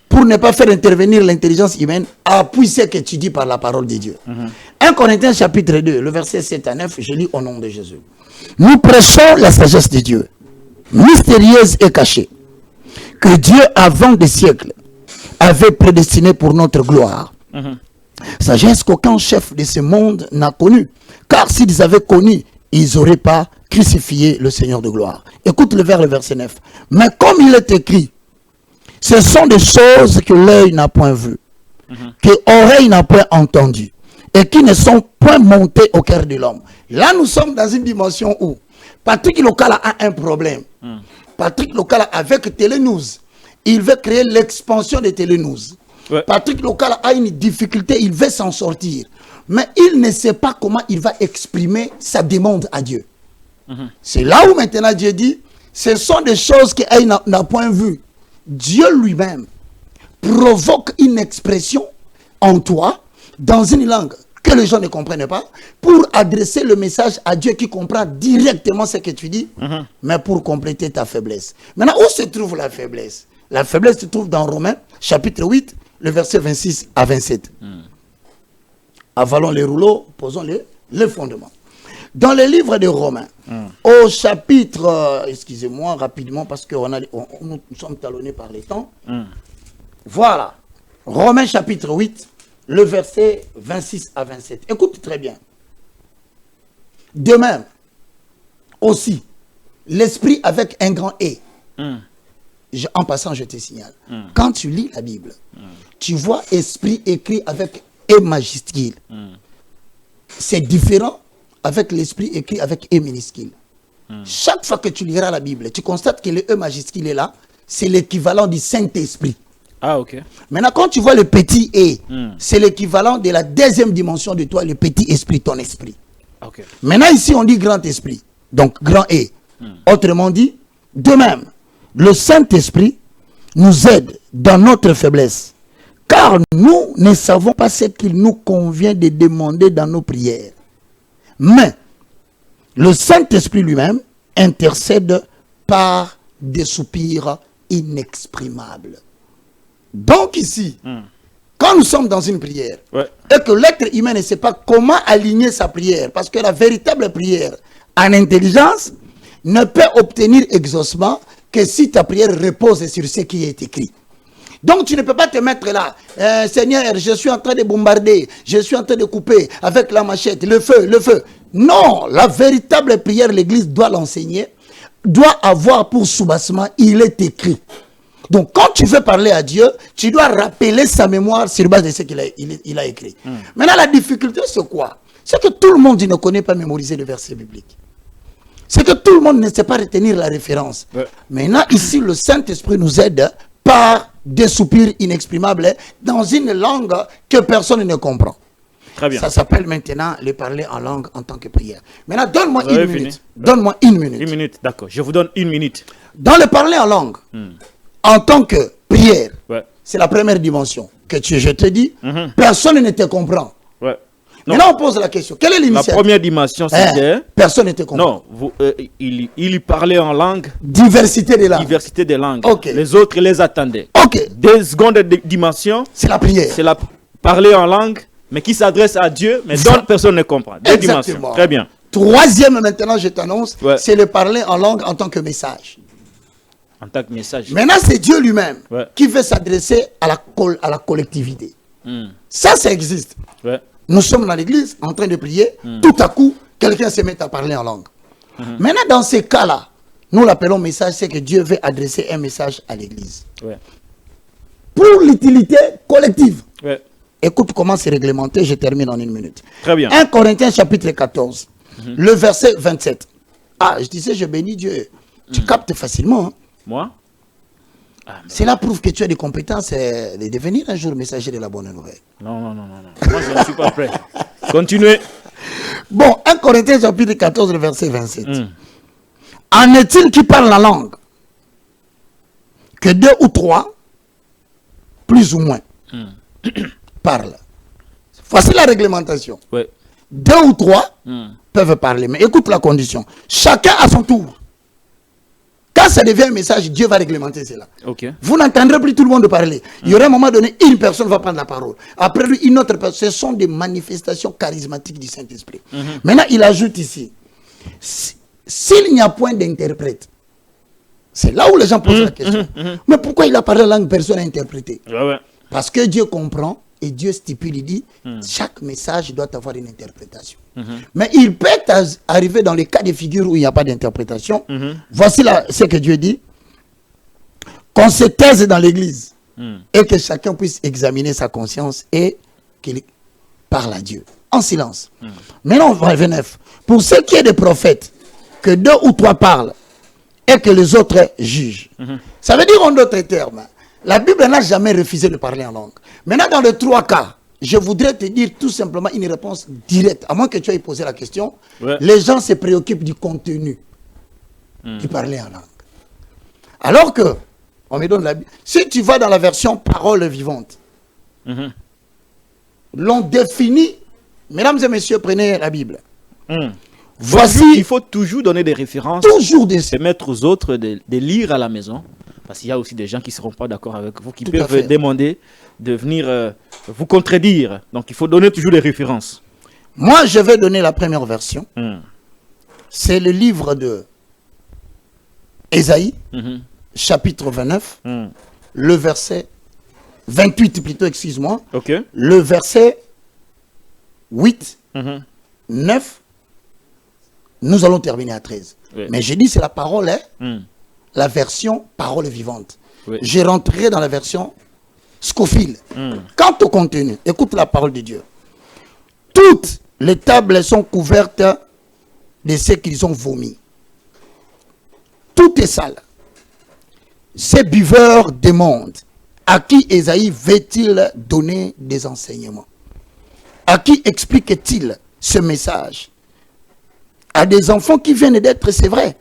Speaker 2: Pour ne pas faire intervenir l'intelligence humaine, appuie ce que tu dis par la parole de Dieu. 1 Corinthiens chapitre 2, le verset 7 à 9, je lis au nom de Jésus. Nous prêchons la sagesse de Dieu, mystérieuse et cachée, que Dieu, avant des siècles, avait prédestinée pour notre gloire. Sagesse qu'aucun chef de ce monde n'a connue. Car s'ils avaient connu, ils n'auraient pas crucifié le Seigneur de gloire. Écoute le verset 9. Mais comme il est écrit, ce sont des choses que l'œil n'a point vues, que l'oreille n'a point entendues, et qui ne sont point montés au cœur de l'homme. Là, nous sommes dans une dimension où Patrick Lokala a un problème. Patrick Lokala, avec Télénews, il veut créer l'expansion de Télénews.
Speaker 3: Ouais.
Speaker 2: Patrick Lokala a une difficulté, il veut s'en sortir. Mais il ne sait pas comment il va exprimer sa demande à Dieu. C'est là où maintenant Dieu dit, ce sont des choses qu'il n'a point vues. Dieu lui-même provoque une expression en toi, dans une langue que les gens ne comprennent pas, pour adresser le message à Dieu qui comprend directement ce que tu dis, mais pour compléter ta faiblesse. Maintenant, où se trouve la faiblesse? La faiblesse se trouve dans Romains, chapitre 8, le verset 26 à 27. Avalons les rouleaux, posons les fondements. Dans le livre de Romains, au chapitre, excusez-moi rapidement parce que nous sommes talonnés par les temps. Voilà, Romains chapitre 8, le verset 26 à 27. Écoute très bien. De même, aussi, l'esprit avec un grand E. En passant, je te signale. Quand tu lis la Bible, tu vois esprit écrit avec E majuscule. C'est différent avec l'esprit écrit avec E minuscule. Chaque fois que tu liras la Bible, tu constates que le E majuscule est là. C'est l'équivalent du Saint-Esprit.
Speaker 3: Ah, ok.
Speaker 2: Maintenant, quand tu vois le petit E, c'est l'équivalent de la deuxième dimension de toi, le petit esprit, ton esprit.
Speaker 3: Ok.
Speaker 2: Maintenant, ici, on dit grand esprit. Donc, grand E. Autrement dit, de même, le Saint-Esprit nous aide dans notre faiblesse. Car nous ne savons pas ce qu'il nous convient de demander dans nos prières. Mais, le Saint-Esprit lui-même intercède par des soupirs inexprimables. Donc ici, quand nous sommes dans une prière, et que l'être humain ne sait pas comment aligner sa prière, parce que la véritable prière en intelligence ne peut obtenir exaucement que si ta prière repose sur ce qui est écrit. Donc tu ne peux pas te mettre là, Seigneur, je suis en train de bombarder, je suis en train de couper avec la machette, le feu, le feu. Non, la véritable prière, l'Église doit l'enseigner, doit avoir pour soubassement, il est écrit. Donc, quand tu veux parler à Dieu, tu dois rappeler sa mémoire sur base de ce qu'il a écrit. Maintenant, la difficulté, c'est quoi? C'est que tout le monde ne connaît pas mémoriser le verset biblique. C'est que tout le monde ne sait pas retenir la référence. Maintenant, ici, le Saint-Esprit nous aide par des soupirs inexprimables dans une langue que personne ne comprend.
Speaker 3: Très bien.
Speaker 2: Ça s'appelle maintenant le parler en langue en tant que prière. Maintenant, donne-moi une minute. Donne-moi une minute.
Speaker 3: Une minute, d'accord. Je vous donne une minute.
Speaker 2: Dans le parler en langue, en tant que prière,
Speaker 3: Ouais.
Speaker 2: c'est la première dimension que je te dis, personne ne te comprend.
Speaker 3: Ouais.
Speaker 2: Maintenant, on pose la question. Quelle est
Speaker 3: La
Speaker 2: l'initiative?
Speaker 3: première dimension, c'était...
Speaker 2: Personne ne te comprend.
Speaker 3: Non, il parlait en langue,
Speaker 2: Diversité de langues.
Speaker 3: diversité des langues.
Speaker 2: Ok.
Speaker 3: Les autres les attendaient.
Speaker 2: Ok,
Speaker 3: Deux secondes de dimension,
Speaker 2: c'est la prière.
Speaker 3: c'est la parler en langue, mais qui s'adresse à Dieu, mais dont personne ne comprend. Deux
Speaker 2: Exactement.
Speaker 3: dimensions. Très bien.
Speaker 2: Troisième, maintenant, je t'annonce,
Speaker 3: Ouais.
Speaker 2: c'est le parler en langue en tant que message.
Speaker 3: En tant que message.
Speaker 2: Maintenant, c'est Dieu lui-même
Speaker 3: Ouais.
Speaker 2: qui veut s'adresser à la collectivité. Ça existe.
Speaker 3: Ouais.
Speaker 2: Nous sommes dans l'église en train de prier. Tout à coup, quelqu'un se met à parler en langue. Maintenant, dans ces cas-là, nous l'appelons message, c'est que Dieu veut adresser un message à l'église.
Speaker 3: Ouais.
Speaker 2: Pour l'utilité collective.
Speaker 3: Ouais.
Speaker 2: Écoute comment c'est réglementé, je termine en une minute.
Speaker 3: Très bien.
Speaker 2: 1 Corinthiens chapitre 14, le verset 27. Ah, je disais, je bénis Dieu. Tu captes facilement. Hein.
Speaker 3: Moi?
Speaker 2: Cela prouve que tu as des compétences de devenir un jour messager de la bonne nouvelle.
Speaker 3: Non. Moi, je ne suis pas prêt. Continuez.
Speaker 2: Bon, 1 Corinthiens chapitre 14, le verset 27. En est-il qui parle la langue? Que deux ou trois, plus ou moins, parlent. Voici la réglementation.
Speaker 3: Ouais.
Speaker 2: Deux ou trois peuvent parler. Mais écoute la condition. Chacun à son tour. Quand ça devient un message, Dieu va réglementer cela.
Speaker 3: Ok.
Speaker 2: Vous n'entendrez plus tout le monde parler. Il y aura un moment donné, une personne va prendre la parole. Après lui, une autre personne. Ce sont des manifestations charismatiques du Saint-Esprit. Maintenant, il ajoute ici, s'il n'y a point d'interprète, c'est là où les gens posent la question. Mais pourquoi il a parlé la langue, personne n'a interprété?
Speaker 3: Ouais.
Speaker 2: Parce que Dieu comprend et Dieu stipule, il dit, chaque message doit avoir une interprétation. Mais il peut arriver dans les cas de figure où il n'y a pas d'interprétation. Voici ce que Dieu dit. Qu'on se taise dans l'église et que chacun puisse examiner sa conscience et qu'il parle à Dieu. en silence. Maintenant, verset 9. Pour ce qui est des prophètes, que 2 ou 3 parlent et que les autres jugent. Ça veut dire en d'autres termes, la Bible n'a jamais refusé de parler en langue. Maintenant, dans les 3 cas, je voudrais te dire tout simplement une réponse directe. À moins que tu aies posé la question, les gens se préoccupent du contenu du parler en langue. Alors que, on me donne la Bible. Si tu vas dans la version parole vivante, l'on définit, mesdames et messieurs, prenez la Bible. Voici.
Speaker 3: Il faut toujours donner des références.
Speaker 2: Toujours des.
Speaker 3: Permettre aux autres de lire à la maison. Parce qu'il y a aussi des gens qui ne seront pas d'accord avec vous, qui
Speaker 2: Tout à
Speaker 3: peuvent
Speaker 2: fait.
Speaker 3: demander de venir vous contredire. Donc il faut donner toujours des références.
Speaker 2: Moi, je vais donner la première version. C'est le livre de Ésaïe, chapitre 29, le verset 28 plutôt, excuse-moi.
Speaker 3: Ok.
Speaker 2: Le verset 8, 9, nous allons terminer à 13.
Speaker 3: Oui.
Speaker 2: Mais j'ai dit c'est la parole, hein, la version parole vivante.
Speaker 3: Oui.
Speaker 2: Je rentrerai dans la version Scofield. Quant au contenu, écoute la parole de Dieu. Toutes les tables sont couvertes de ce qu'ils ont vomi. Tout est sale. Ces buveurs des mondes, à qui Ésaïe veut-il donner des enseignements? À qui explique-t-il ce message? À des enfants qui viennent d'être, c'est vrai,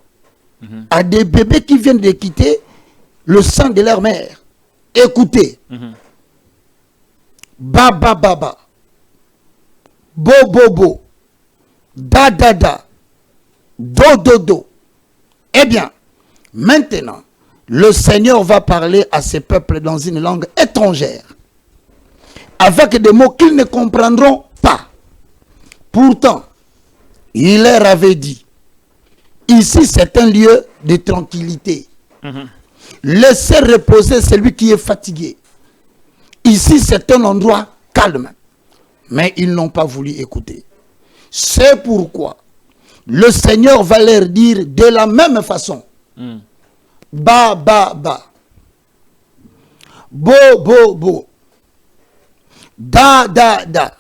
Speaker 2: à des bébés qui viennent de quitter le sein de leur mère. Écoutez. Baba baba. Bo bo bo. Da da da. Do do do. Eh bien, maintenant, le Seigneur va parler à ces peuples dans une langue étrangère, avec des mots qu'ils ne comprendront pas. Pourtant, il leur avait dit, ici c'est un lieu de tranquillité. Laissez reposer celui qui est fatigué. Ici c'est un endroit calme. Mais ils n'ont pas voulu écouter. C'est pourquoi le Seigneur va leur dire de la même façon. Ba ba ba. Bo bo bo. Da da da.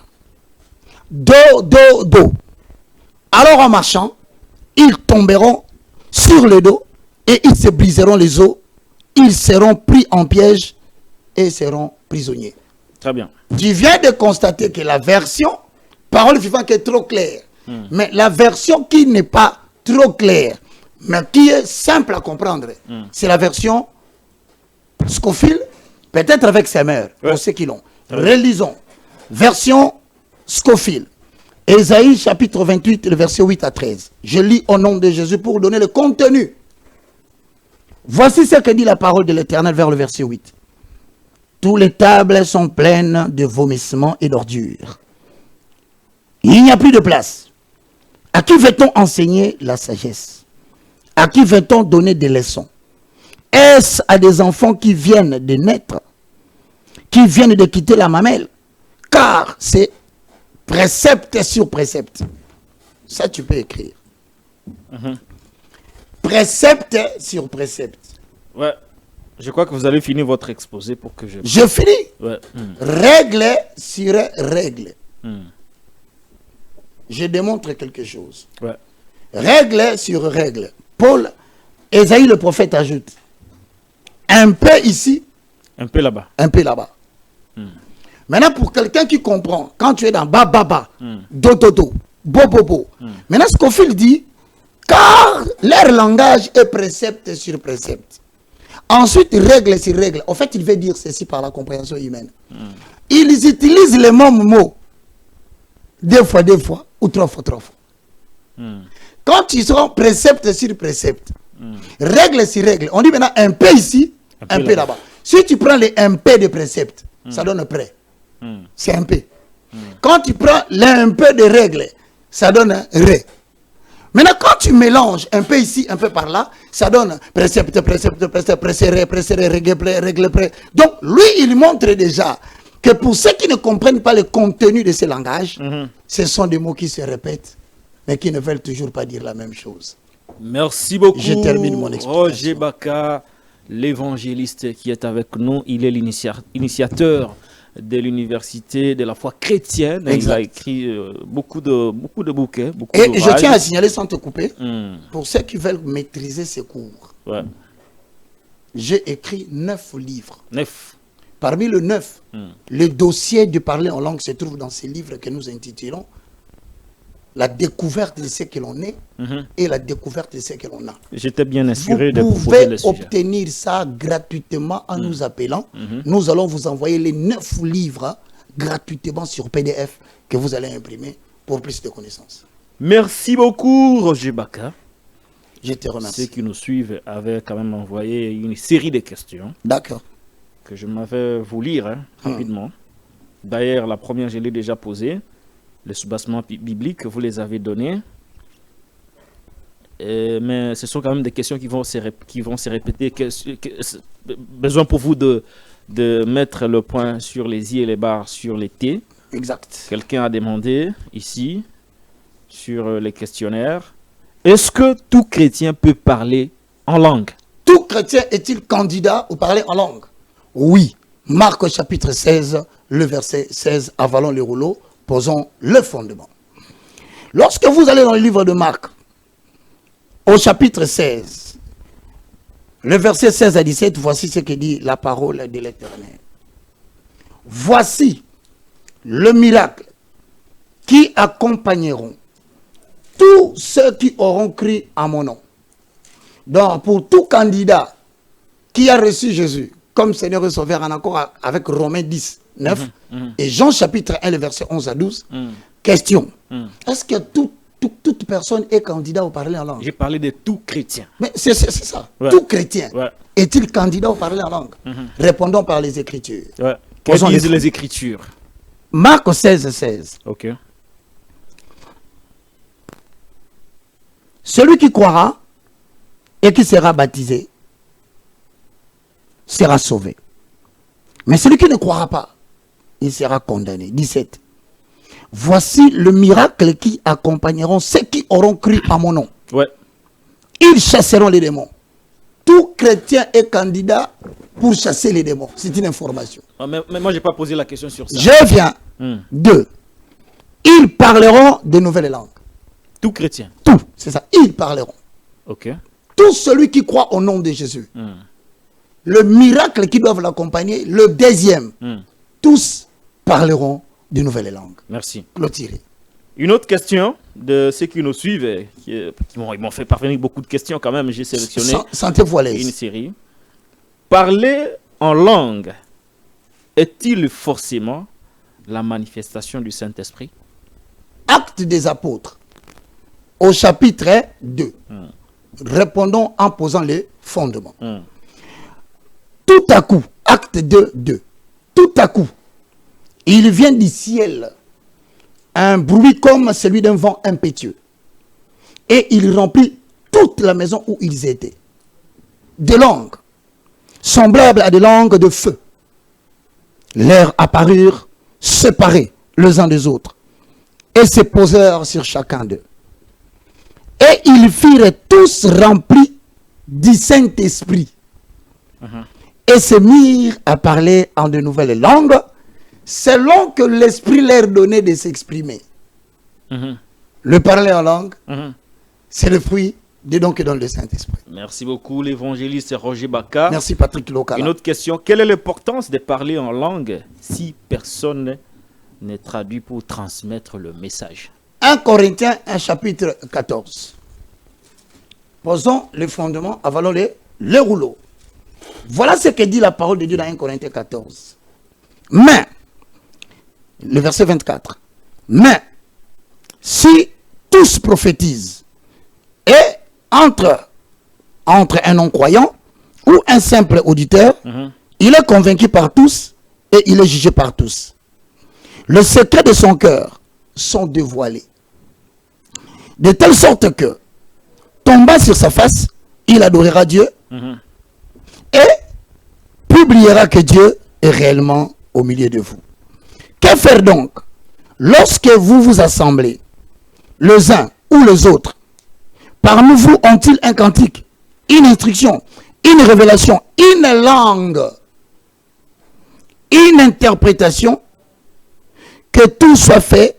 Speaker 2: Do do do. Alors en marchant, ils tomberont sur le dos et ils se briseront les os. Ils seront pris en piège et seront prisonniers.
Speaker 3: Très bien.
Speaker 2: Tu viens de constater que la version parole vivante est trop claire. Mais la version qui n'est pas trop claire, mais qui est simple à comprendre, c'est la version Scofield, peut-être avec ses mères, pour ceux qui l'ont. Relisons. Version Scofield. Ésaïe chapitre 28, le verset 8 à 13. Je lis au nom de Jésus pour donner le contenu. Voici ce que dit la parole de l'Éternel vers le verset 8. Toutes les tables sont pleines de vomissements et d'ordures. Il n'y a plus de place. À qui veut-on enseigner la sagesse? À qui veut-on donner des leçons? Est-ce à des enfants qui viennent de naître, qui viennent de quitter la mamelle? Car c'est précepte sur précepte. Ça, tu peux écrire. Précepte sur précepte.
Speaker 3: Ouais. Je crois que vous allez finir votre exposé pour que je...
Speaker 2: Je finis.
Speaker 3: Ouais.
Speaker 2: Règle sur règle. Je démontre quelque chose.
Speaker 3: Ouais.
Speaker 2: Règle sur règle. Paul, Ésaïe le prophète ajoute. Un peu ici,
Speaker 3: Un peu là-bas.
Speaker 2: un peu là-bas. Maintenant, pour quelqu'un qui comprend, quand tu es dans ba ba ba, do do do, bo bo bo. Maintenant, Scofield dit, car leur langage est précepte sur précepte. Ensuite, règle sur règle. En fait, il veut dire ceci par la compréhension humaine. Ils utilisent les mêmes mots. Deux fois, ou trois fois. Quand ils sont précepte sur précepte, règle sur règle, on dit maintenant un peu ici, un peu là-bas. Si tu prends les un peu de précepte, ça donne prêt. C'est un peu. Quand tu prends les un peu de règle, ça donne ré. Maintenant, quand tu mélanges un peu ici, un peu par là, ça donne précepte, précéré, règle, pré. Donc, lui, il montre déjà que pour ceux qui ne comprennent pas le contenu de ces langages, ce sont des mots qui se répètent, mais qui ne veulent toujours pas dire la même chose.
Speaker 3: Merci beaucoup.
Speaker 2: Je termine mon explication.
Speaker 3: Roger Baka, l'évangéliste qui est avec nous, il est l'initiateur de l'université de la foi chrétienne.
Speaker 2: Exact.
Speaker 3: Il a écrit beaucoup de bouquets, beaucoup
Speaker 2: Et je
Speaker 3: d'ouvrages.
Speaker 2: tiens à signaler sans te couper,
Speaker 3: Hmm.
Speaker 2: pour ceux qui veulent maîtriser ces cours,
Speaker 3: Ouais.
Speaker 2: j'ai écrit 9 livres.
Speaker 3: 9.
Speaker 2: Parmi le 9,
Speaker 3: Hmm.
Speaker 2: le dossier de parler en langue se trouve dans ces livres que nous intitulons La découverte de ce que l'on est
Speaker 3: Mhm.
Speaker 2: et la découverte de ce que l'on a.
Speaker 3: J'étais bien
Speaker 2: Vous
Speaker 3: inspiré de proposer
Speaker 2: pouvez
Speaker 3: le sujet.
Speaker 2: obtenir ça gratuitement en nous appelant.
Speaker 3: Mhm.
Speaker 2: Nous allons vous envoyer les 9 livres gratuitement sur PDF que vous allez imprimer pour plus de connaissances.
Speaker 3: Merci beaucoup, Roger Baka.
Speaker 2: Je te
Speaker 3: Ceux
Speaker 2: remercie.
Speaker 3: qui nous suivent avaient quand même envoyé une série de questions
Speaker 2: D'accord.
Speaker 3: que je m'avais vous lire rapidement. D'ailleurs, la première, je l'ai déjà posée. Les soubassements bibliques, vous les avez donnés. Mais ce sont quand même des questions qui vont se répéter. Besoin pour vous de mettre le point sur les i et les barres sur les t.
Speaker 2: Exact.
Speaker 3: Quelqu'un a demandé ici, sur les questionnaires, est-ce que tout chrétien peut parler en langue?
Speaker 2: Tout chrétien est-il candidat au parler en langue? Oui. Marc au chapitre 16, le verset 16, avalons les rouleaux, posons le fondement. Lorsque vous allez dans le livre de Marc, au chapitre 16, le verset 16 à 17, voici ce que dit la parole de l'Éternel. Voici le miracle qui accompagneront tous ceux qui auront cru à mon nom. Donc, pour tout candidat qui a reçu Jésus comme Seigneur et Sauveur, en accord avec Romains 10, 9, et Jean chapitre 1, le verset 11 à 12, question. Est-ce que toute personne est candidat au parler en langue?
Speaker 3: J'ai parlé de tout chrétien.
Speaker 2: Mais c'est ça.
Speaker 3: Ouais.
Speaker 2: Tout chrétien
Speaker 3: Ouais.
Speaker 2: est-il candidat au parler en langue? Répondons par les Écritures.
Speaker 3: Ouais.
Speaker 2: Posons
Speaker 3: Que disent
Speaker 2: les-
Speaker 3: les Écritures?
Speaker 2: Marc 16, 16.
Speaker 3: Ok.
Speaker 2: Celui qui croira et qui sera baptisé sera sauvé. Mais celui qui ne croira pas, il sera condamné. 17. Voici le miracle qui accompagneront ceux qui auront cru à mon nom.
Speaker 3: Ouais.
Speaker 2: Ils chasseront les démons. Tout chrétien est candidat pour chasser les démons. C'est une information.
Speaker 3: Ah, mais moi, je n'ai pas posé la question sur ça.
Speaker 2: Je viens. 2. Ils parleront de nouvelles langues.
Speaker 3: Tout chrétien.
Speaker 2: Tout, c'est ça. Ils parleront.
Speaker 3: Ok.
Speaker 2: Tout celui qui croit au nom de Jésus. Le miracle qui doit l'accompagner, le deuxième. Tous parleront de nouvelles langues.
Speaker 3: Merci.
Speaker 2: Clôturé.
Speaker 3: Une autre question de ceux qui nous suivent, ils m'ont fait parvenir beaucoup de questions quand même. J'ai sélectionné
Speaker 2: Sentez-vous à
Speaker 3: une
Speaker 2: l'aise.
Speaker 3: série. Parler en langue est-il forcément la manifestation du Saint-Esprit?
Speaker 2: Actes des apôtres, au chapitre 2. Répondons en posant les fondements. Tout à coup, acte 2, 2. Tout à coup, il vient du ciel un bruit comme celui d'un vent impétueux. Et il remplit toute la maison où ils étaient. Des langues, semblables à des langues de feu. Leurs apparurent séparés les uns des autres et se posèrent sur chacun d'eux. Et ils firent tous remplis du Saint-Esprit et se mirent à parler en de nouvelles langues selon que l'Esprit leur donnait de s'exprimer. Le parler en langue, c'est le fruit des dons que donne le Saint-Esprit.
Speaker 3: Merci beaucoup, l'évangéliste Roger Baka.
Speaker 2: Merci Patrick Lokala.
Speaker 3: Une autre question. Quelle est l'importance de parler en langue si personne n'est traduit pour transmettre le message?
Speaker 2: 1 Corinthiens, un chapitre 14. Posons les fondements, avalons les rouleaux. Voilà ce que dit la parole de Dieu dans 1 Corinthiens 14. Mais, le verset 24. Mais, si tous prophétisent, et entre un non-croyant ou un simple auditeur, il est convaincu par tous et il est jugé par tous. Le secret de son cœur sont dévoilés. De telle sorte que, tombant sur sa face, il adorera Dieu et publiera que Dieu est réellement au milieu de vous. Que faire donc lorsque vous vous assemblez, les uns ou les autres? Parmi vous ont-ils un cantique, une instruction, une révélation, une langue? une interprétation, que tout soit fait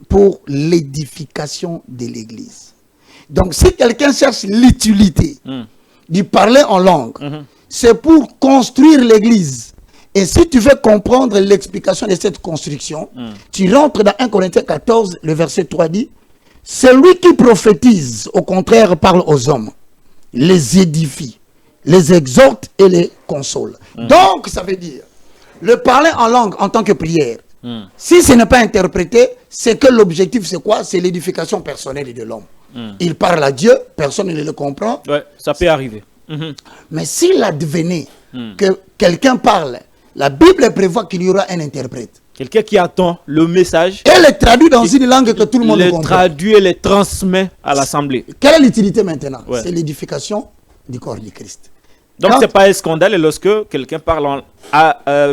Speaker 2: pour l'édification de l'église. Donc si quelqu'un cherche l'utilité du parler en langue, c'est pour construire l'église. Et si tu veux comprendre l'explication de cette construction, tu rentres dans 1 Corinthiens 14, le verset 3 dit, celui qui prophétise, au contraire, parle aux hommes, les édifie, les exhorte et les console. Donc, ça veut dire, le parler en langue en tant que prière, si ce n'est pas interprété, c'est que l'objectif, c'est quoi? C'est l'édification personnelle de l'homme. Il parle à Dieu, personne ne le comprend.
Speaker 3: Ouais, ça peut arriver.
Speaker 2: Mais s'il advenait que quelqu'un parle, la Bible prévoit qu'il y aura un interprète.
Speaker 3: Quelqu'un qui attend le message.
Speaker 2: Et le traduit dans une langue que tout le monde comprend.
Speaker 3: Le traduit et le transmet à l'assemblée.
Speaker 2: Quelle est l'utilité maintenant? C'est l'édification du corps du Christ.
Speaker 3: Donc, ce n'est pas un scandale lorsque quelqu'un parle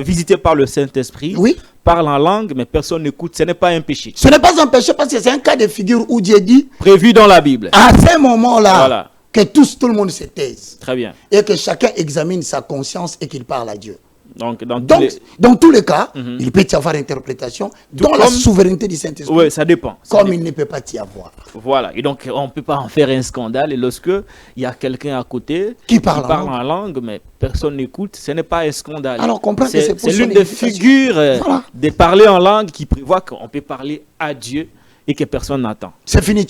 Speaker 3: visité par le Saint-Esprit, parle en langue, mais personne n'écoute. Ce n'est pas un péché.
Speaker 2: Ce n'est pas un péché parce que c'est un cas de figure où Dieu dit,
Speaker 3: prévu dans la Bible,
Speaker 2: à ce moment-là, que tout le monde se taise.
Speaker 3: Très bien.
Speaker 2: Et que chacun examine sa conscience et qu'il parle à Dieu.
Speaker 3: Donc,
Speaker 2: dans tous les cas, il peut y avoir interprétation dans la souveraineté du Saint-Esprit.
Speaker 3: Oui, ça dépend.
Speaker 2: Comme il ne peut pas y avoir.
Speaker 3: Voilà. Et donc, on ne peut pas en faire un scandale. Et lorsque il y a quelqu'un à côté
Speaker 2: qui parle
Speaker 3: en langue, mais personne n'écoute, ce n'est pas un scandale.
Speaker 2: Alors, comprends que c'est
Speaker 3: l'une des figures de parler en langue qui prévoit qu'on peut parler à Dieu et que personne n'entend.
Speaker 2: C'est fini.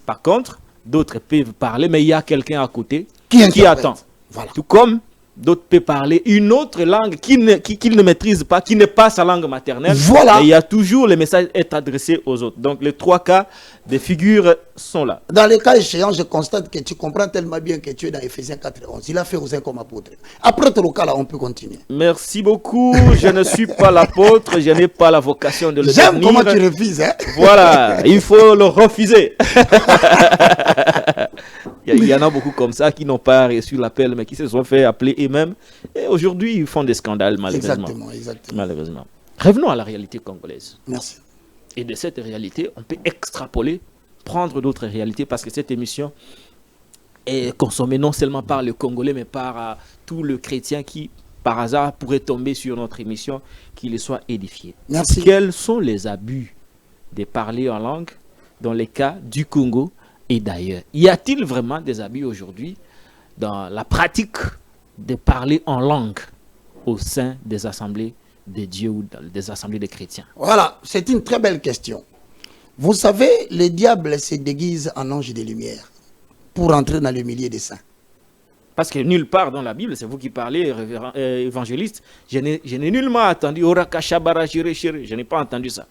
Speaker 3: Par contre, d'autres peuvent parler, mais il y a quelqu'un à côté
Speaker 2: qui
Speaker 3: attend.
Speaker 2: Voilà.
Speaker 3: Tout comme d'autres peuvent parler une autre langue qu'ils ne maîtrisent pas, qui n'est pas sa langue maternelle.
Speaker 2: Voilà.
Speaker 3: Mais il y a toujours le message est adressé aux autres. Donc les trois cas des figures sont là.
Speaker 2: Dans les cas échéants, je constate que tu comprends tellement bien que tu es dans Ephésiens 4:11. Il a fait aux uns comme apôtre. Après tout le cas là, on peut continuer.
Speaker 3: Merci beaucoup. Je ne suis pas l'apôtre, je n'ai pas la vocation de le devenir.
Speaker 2: J'aime comment tu refuses. Hein?
Speaker 3: Voilà, il faut le refuser. Il y en a beaucoup comme ça qui n'ont pas reçu l'appel, mais qui se sont fait appeler eux-mêmes. Et aujourd'hui, ils font des scandales, malheureusement.
Speaker 2: Exactement.
Speaker 3: Malheureusement. Revenons à la réalité congolaise.
Speaker 2: Merci.
Speaker 3: Et de cette réalité, on peut extrapoler, prendre d'autres réalités, parce que cette émission est consommée non seulement par le Congolais, mais par tout le chrétien qui, par hasard, pourrait tomber sur notre émission, qu'il soit édifié.
Speaker 2: Merci.
Speaker 3: Quels sont les abus de parler en langue dans les cas du Congo et d'ailleurs? Y a-t-il vraiment des abus aujourd'hui dans la pratique de parler en langue au sein des assemblées de Dieu ou des assemblées des chrétiens?
Speaker 2: Voilà, c'est une très belle question. Vous savez, le diable se déguise en ange de lumière pour entrer dans le milieu des saints.
Speaker 3: Parce que nulle part dans la Bible, c'est vous qui parlez, évangéliste, je n'ai nullement entendu je n'ai pas entendu ça.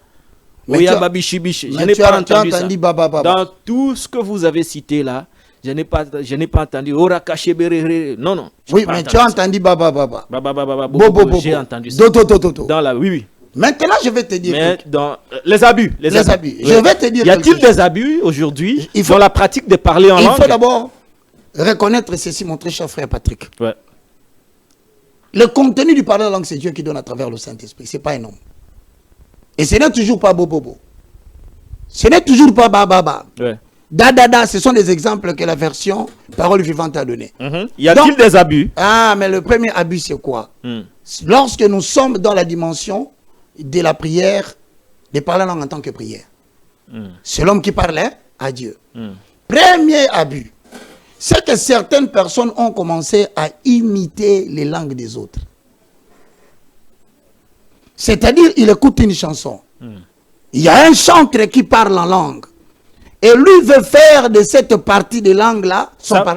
Speaker 3: Je n'ai pas entendu ça. Dans tout ce que vous avez cité là, je n'ai pas entendu non, non.
Speaker 2: Oui, mais tu as entendu baba.
Speaker 3: J'ai entendu ça. Dans la, oui.
Speaker 2: Maintenant, je vais te dire.
Speaker 3: Mais dans les abus.
Speaker 2: Les abus. Je vais te dire.
Speaker 3: Y a-t-il des abus aujourd'hui dans la pratique de parler en langue?
Speaker 2: Il faut d'abord reconnaître ceci, mon très cher frère Patrick.
Speaker 3: Ouais.
Speaker 2: Le contenu du parler en langue, c'est Dieu qui donne à travers le Saint-Esprit. Ce n'est pas un homme. Et ce n'est toujours pas bobo. Ce n'est toujours pas baba.
Speaker 3: Ouais.
Speaker 2: Da, ce sont des exemples que la version Parole Vivante a donné.
Speaker 3: Y a-t-il des abus?
Speaker 2: Ah, mais le premier abus, c'est quoi? Lorsque nous sommes dans la dimension de la prière, de parler en langue en tant que prière. C'est l'homme qui parlait à Dieu. Premier abus, c'est que certaines personnes ont commencé à imiter les langues des autres. C'est-à-dire, il écoute une chanson. Il y a un chanteur qui parle en langue. Et lui veut faire de cette partie de langue-là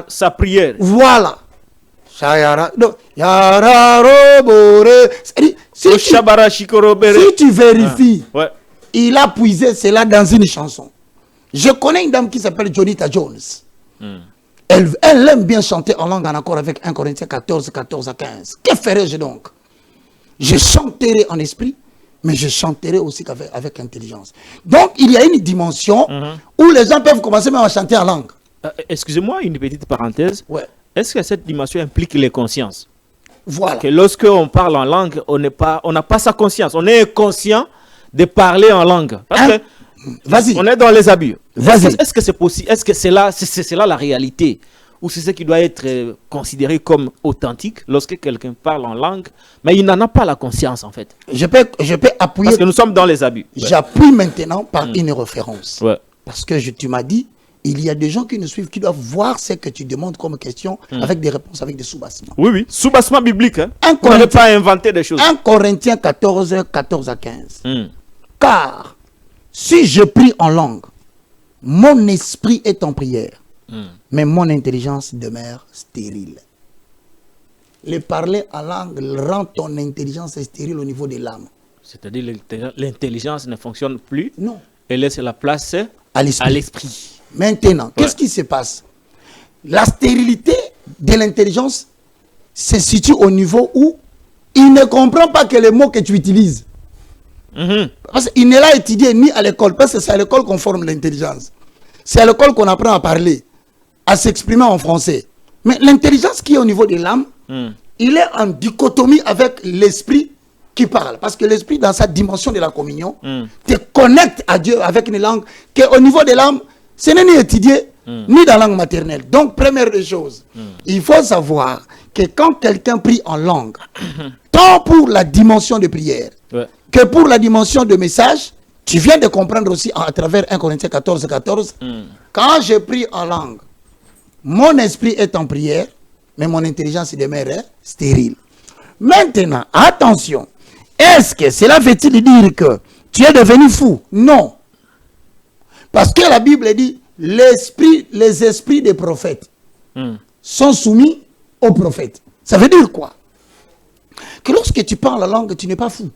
Speaker 3: sa prière.
Speaker 2: Voilà. Si tu vérifies, il a puisé cela dans une chanson. Je connais une dame qui s'appelle Jonita Jones. Elle aime bien chanter en langue en accord avec 1 Corinthiens 14, 14 à 15. Que ferais-je donc? Je chanterai en esprit, mais je chanterai aussi avec intelligence. Donc, il y a une dimension où les gens peuvent commencer même à chanter en langue.
Speaker 3: Excusez-moi, une petite parenthèse.
Speaker 2: Ouais.
Speaker 3: Est-ce que cette dimension implique les consciences?
Speaker 2: Voilà.
Speaker 3: Que lorsqu'on parle en langue, on n'a pas sa conscience. On est inconscient de parler en langue. Parce que
Speaker 2: vas-y.
Speaker 3: On est dans les abus.
Speaker 2: Vas-y.
Speaker 3: Est-ce que c'est possible? Est-ce que c'est là la réalité? ou c'est ce qui doit être considéré comme authentique lorsque quelqu'un parle en langue, mais il n'en a pas la conscience en fait.
Speaker 2: Je peux appuyer.
Speaker 3: Parce que nous sommes dans les abus. Ouais.
Speaker 2: J'appuie maintenant par une référence.
Speaker 3: Ouais.
Speaker 2: Parce que tu m'as dit, il y a des gens qui nous suivent, qui doivent voir ce que tu demandes comme question avec des réponses, avec des sous-bassements.
Speaker 3: Oui, oui. Sous-bassement biblique. Hein.
Speaker 2: On
Speaker 3: n'avait pas inventé des choses.
Speaker 2: 1 Corinthiens 14, 14 à 15. Car si je prie en langue, mon esprit est en prière, mais mon intelligence demeure stérile. Le parler en langue rend ton intelligence stérile au niveau de l'âme.
Speaker 3: C'est-à-dire l'intelligence ne fonctionne plus.
Speaker 2: Non.
Speaker 3: Elle laisse la place
Speaker 2: à l'esprit. Maintenant, qu'est-ce qui se passe? La stérilité de l'intelligence se situe au niveau où il ne comprend pas que les mots que tu utilises. Parce qu'il ne l'a étudié ni à l'école, parce que c'est à l'école qu'on forme l'intelligence. C'est à l'école qu'on apprend à parler, à s'exprimer en français. Mais l'intelligence qui est au niveau de l'âme, il est en dichotomie avec l'esprit qui parle. Parce que l'esprit, dans sa dimension de la communion, te connecte à Dieu avec une langue qui est au niveau de l'âme, ce n'est ni étudié, ni dans la langue maternelle. Donc, première des choses, il faut savoir que quand quelqu'un prie en langue, tant pour la dimension de prière que pour la dimension de message, tu viens de comprendre aussi à travers 1 Corinthiens 14, 14, quand je prie en langue, mon esprit est en prière, mais mon intelligence demeure stérile. Maintenant, attention, est-ce que cela veut-il dire que tu es devenu fou? Non. Parce que la Bible dit, les esprits des prophètes sont soumis aux prophètes. Ça veut dire quoi? Que lorsque tu parles la langue, tu n'es pas fou.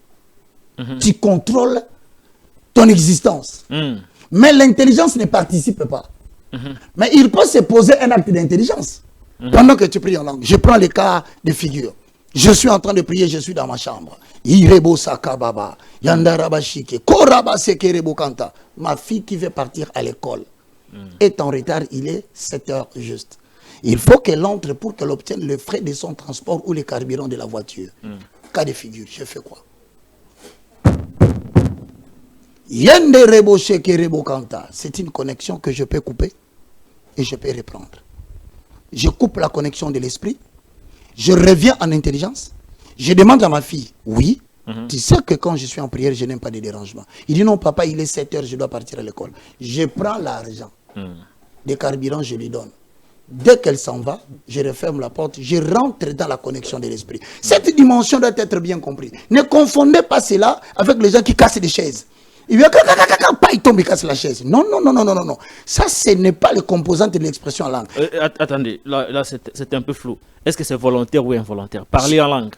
Speaker 2: Tu contrôles ton existence. Mais l'intelligence ne participe pas. Mais il peut se poser un acte d'intelligence pendant que tu pries en langue. Je prends le cas de figure. Je suis en train de prier, je suis dans ma chambre. Irebo sakababa, yandarabashike, korabaseke kanta. Ma fille qui veut partir à l'école est en retard, il est 7 heures juste. Il faut qu'elle entre pour qu'elle obtienne le frais de son transport ou le carburant de la voiture. Cas de figure, je fais quoi? C'est une connexion que je peux couper et je peux reprendre. Je coupe la connexion de l'esprit. Je reviens en intelligence. Je demande à ma fille, oui, tu sais que quand je suis en prière, je n'aime pas de dérangement. Il dit non, papa, il est 7 heures, je dois partir à l'école. Je prends l'argent des carburants, je lui donne. Dès qu'elle s'en va, je referme la porte, je rentre dans la connexion de l'esprit. Cette dimension doit être bien comprise. Ne confondez pas cela avec les gens qui cassent des chaises. Il vient, il tombe, il casse la chaise. Non, non, non, non, non, non. Ça, ce n'est pas le composant de l'expression en langue.
Speaker 3: Attendez, là c'est un peu flou. Est-ce que c'est volontaire ou involontaire? Parler en langue?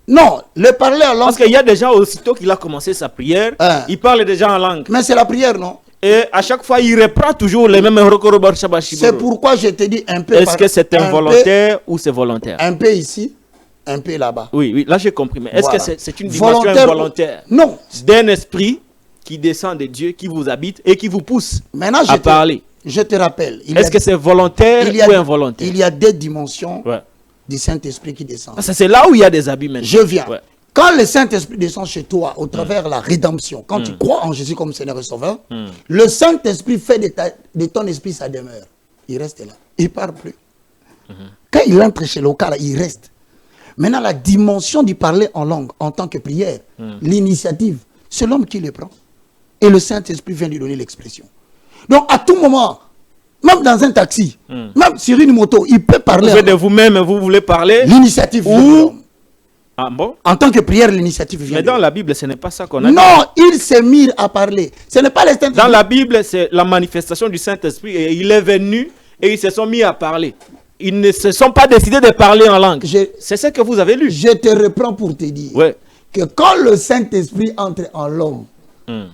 Speaker 2: Non, le parler en langue.
Speaker 3: Parce qu'il y a des gens, aussitôt qu'il a commencé sa prière, il parle déjà en langue.
Speaker 2: Mais c'est la prière, non?
Speaker 3: Et à chaque fois, il reprend toujours les mêmes records.
Speaker 2: C'est pourquoi je te dis un peu.
Speaker 3: Est-ce que c'est involontaire ou c'est volontaire?
Speaker 2: Un peu ici, un peu là-bas.
Speaker 3: Oui, oui, là j'ai compris. Mais est-ce
Speaker 2: Voilà.
Speaker 3: que c'est une dimension involontaire?
Speaker 2: Non.
Speaker 3: D'un esprit qui descend de Dieu, qui vous habite et qui vous pousse à parler.
Speaker 2: Je te rappelle.
Speaker 3: Est-ce que c'est volontaire ou involontaire?
Speaker 2: Il y a des dimensions du Saint-Esprit qui descendent.
Speaker 3: C'est là où il y a des abus maintenant.
Speaker 2: Je viens. Quand le Saint-Esprit descend chez toi au travers de la rédemption, quand tu crois en Jésus comme Seigneur et Sauveur, le Saint-Esprit fait de ton esprit sa demeure. Il reste là. Il ne part plus. Quand il entre chez l'Oka, il reste. Maintenant, la dimension du parler en langue en tant que prière, l'initiative, c'est l'homme qui le prend. Et le Saint-Esprit vient lui donner l'expression. Donc, à tout moment, même dans un taxi, même sur une moto, il peut parler.
Speaker 3: Vous faites de vous-même, vous voulez parler.
Speaker 2: L'initiative vient de l'homme.
Speaker 3: Ah bon?
Speaker 2: En tant que prière, l'initiative vient.
Speaker 3: Mais dans la Bible, ce n'est pas ça qu'on a.
Speaker 2: Non, il s'est mis à parler. Ce n'est pas le Saint-Esprit.
Speaker 3: Dans la Bible, c'est la manifestation du Saint-Esprit. Et il est venu et ils se sont mis à parler. Ils ne se sont pas décidés de parler en langue. C'est ce que vous avez lu.
Speaker 2: Je te reprends pour te dire que quand le Saint-Esprit entre en l'homme,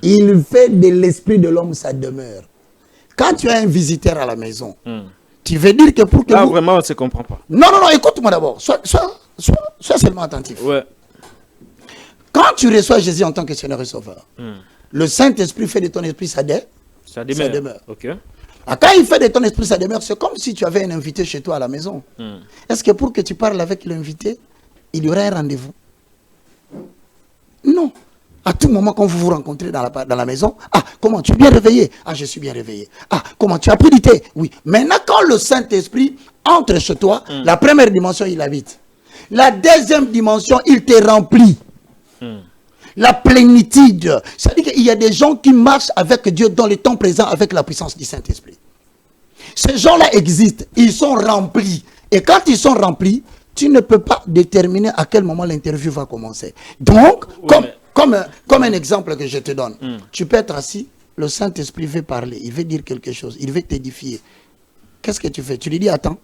Speaker 2: il fait de l'esprit de l'homme sa demeure. Quand tu as un visiteur à la maison, tu veux dire que pour que
Speaker 3: là, vraiment, on ne se comprend pas.
Speaker 2: Non, non, non, écoute-moi d'abord. Sois seulement attentif. Quand tu reçois Jésus en tant que Seigneur et Sauveur, le Saint-Esprit fait de ton esprit sa demeure.
Speaker 3: Okay.
Speaker 2: Quand il fait de ton esprit sa demeure, c'est comme si tu avais un invité chez toi à la maison. Est-ce que pour que tu parles avec l'invité, il y aurait un rendez-vous? Non. À tout moment, quand vous vous rencontrez dans la maison, comment tu es bien réveillé? Je suis bien réveillé. Comment tu as pris du thé? Oui. Maintenant, quand le Saint-Esprit entre chez toi. La première dimension, il habite. La deuxième dimension, il te remplit. La plénitude. C'est-à-dire qu'il y a des gens qui marchent avec Dieu dans le temps présent avec la puissance du Saint-Esprit. Ces gens-là existent. Ils sont remplis. Et quand ils sont remplis, tu ne peux pas déterminer à quel moment l'interview va commencer. Donc, comme un exemple que je te donne, tu peux être assis, le Saint-Esprit veut parler, il veut dire quelque chose, il veut t'édifier. Qu'est-ce que tu fais? Tu lui dis attends.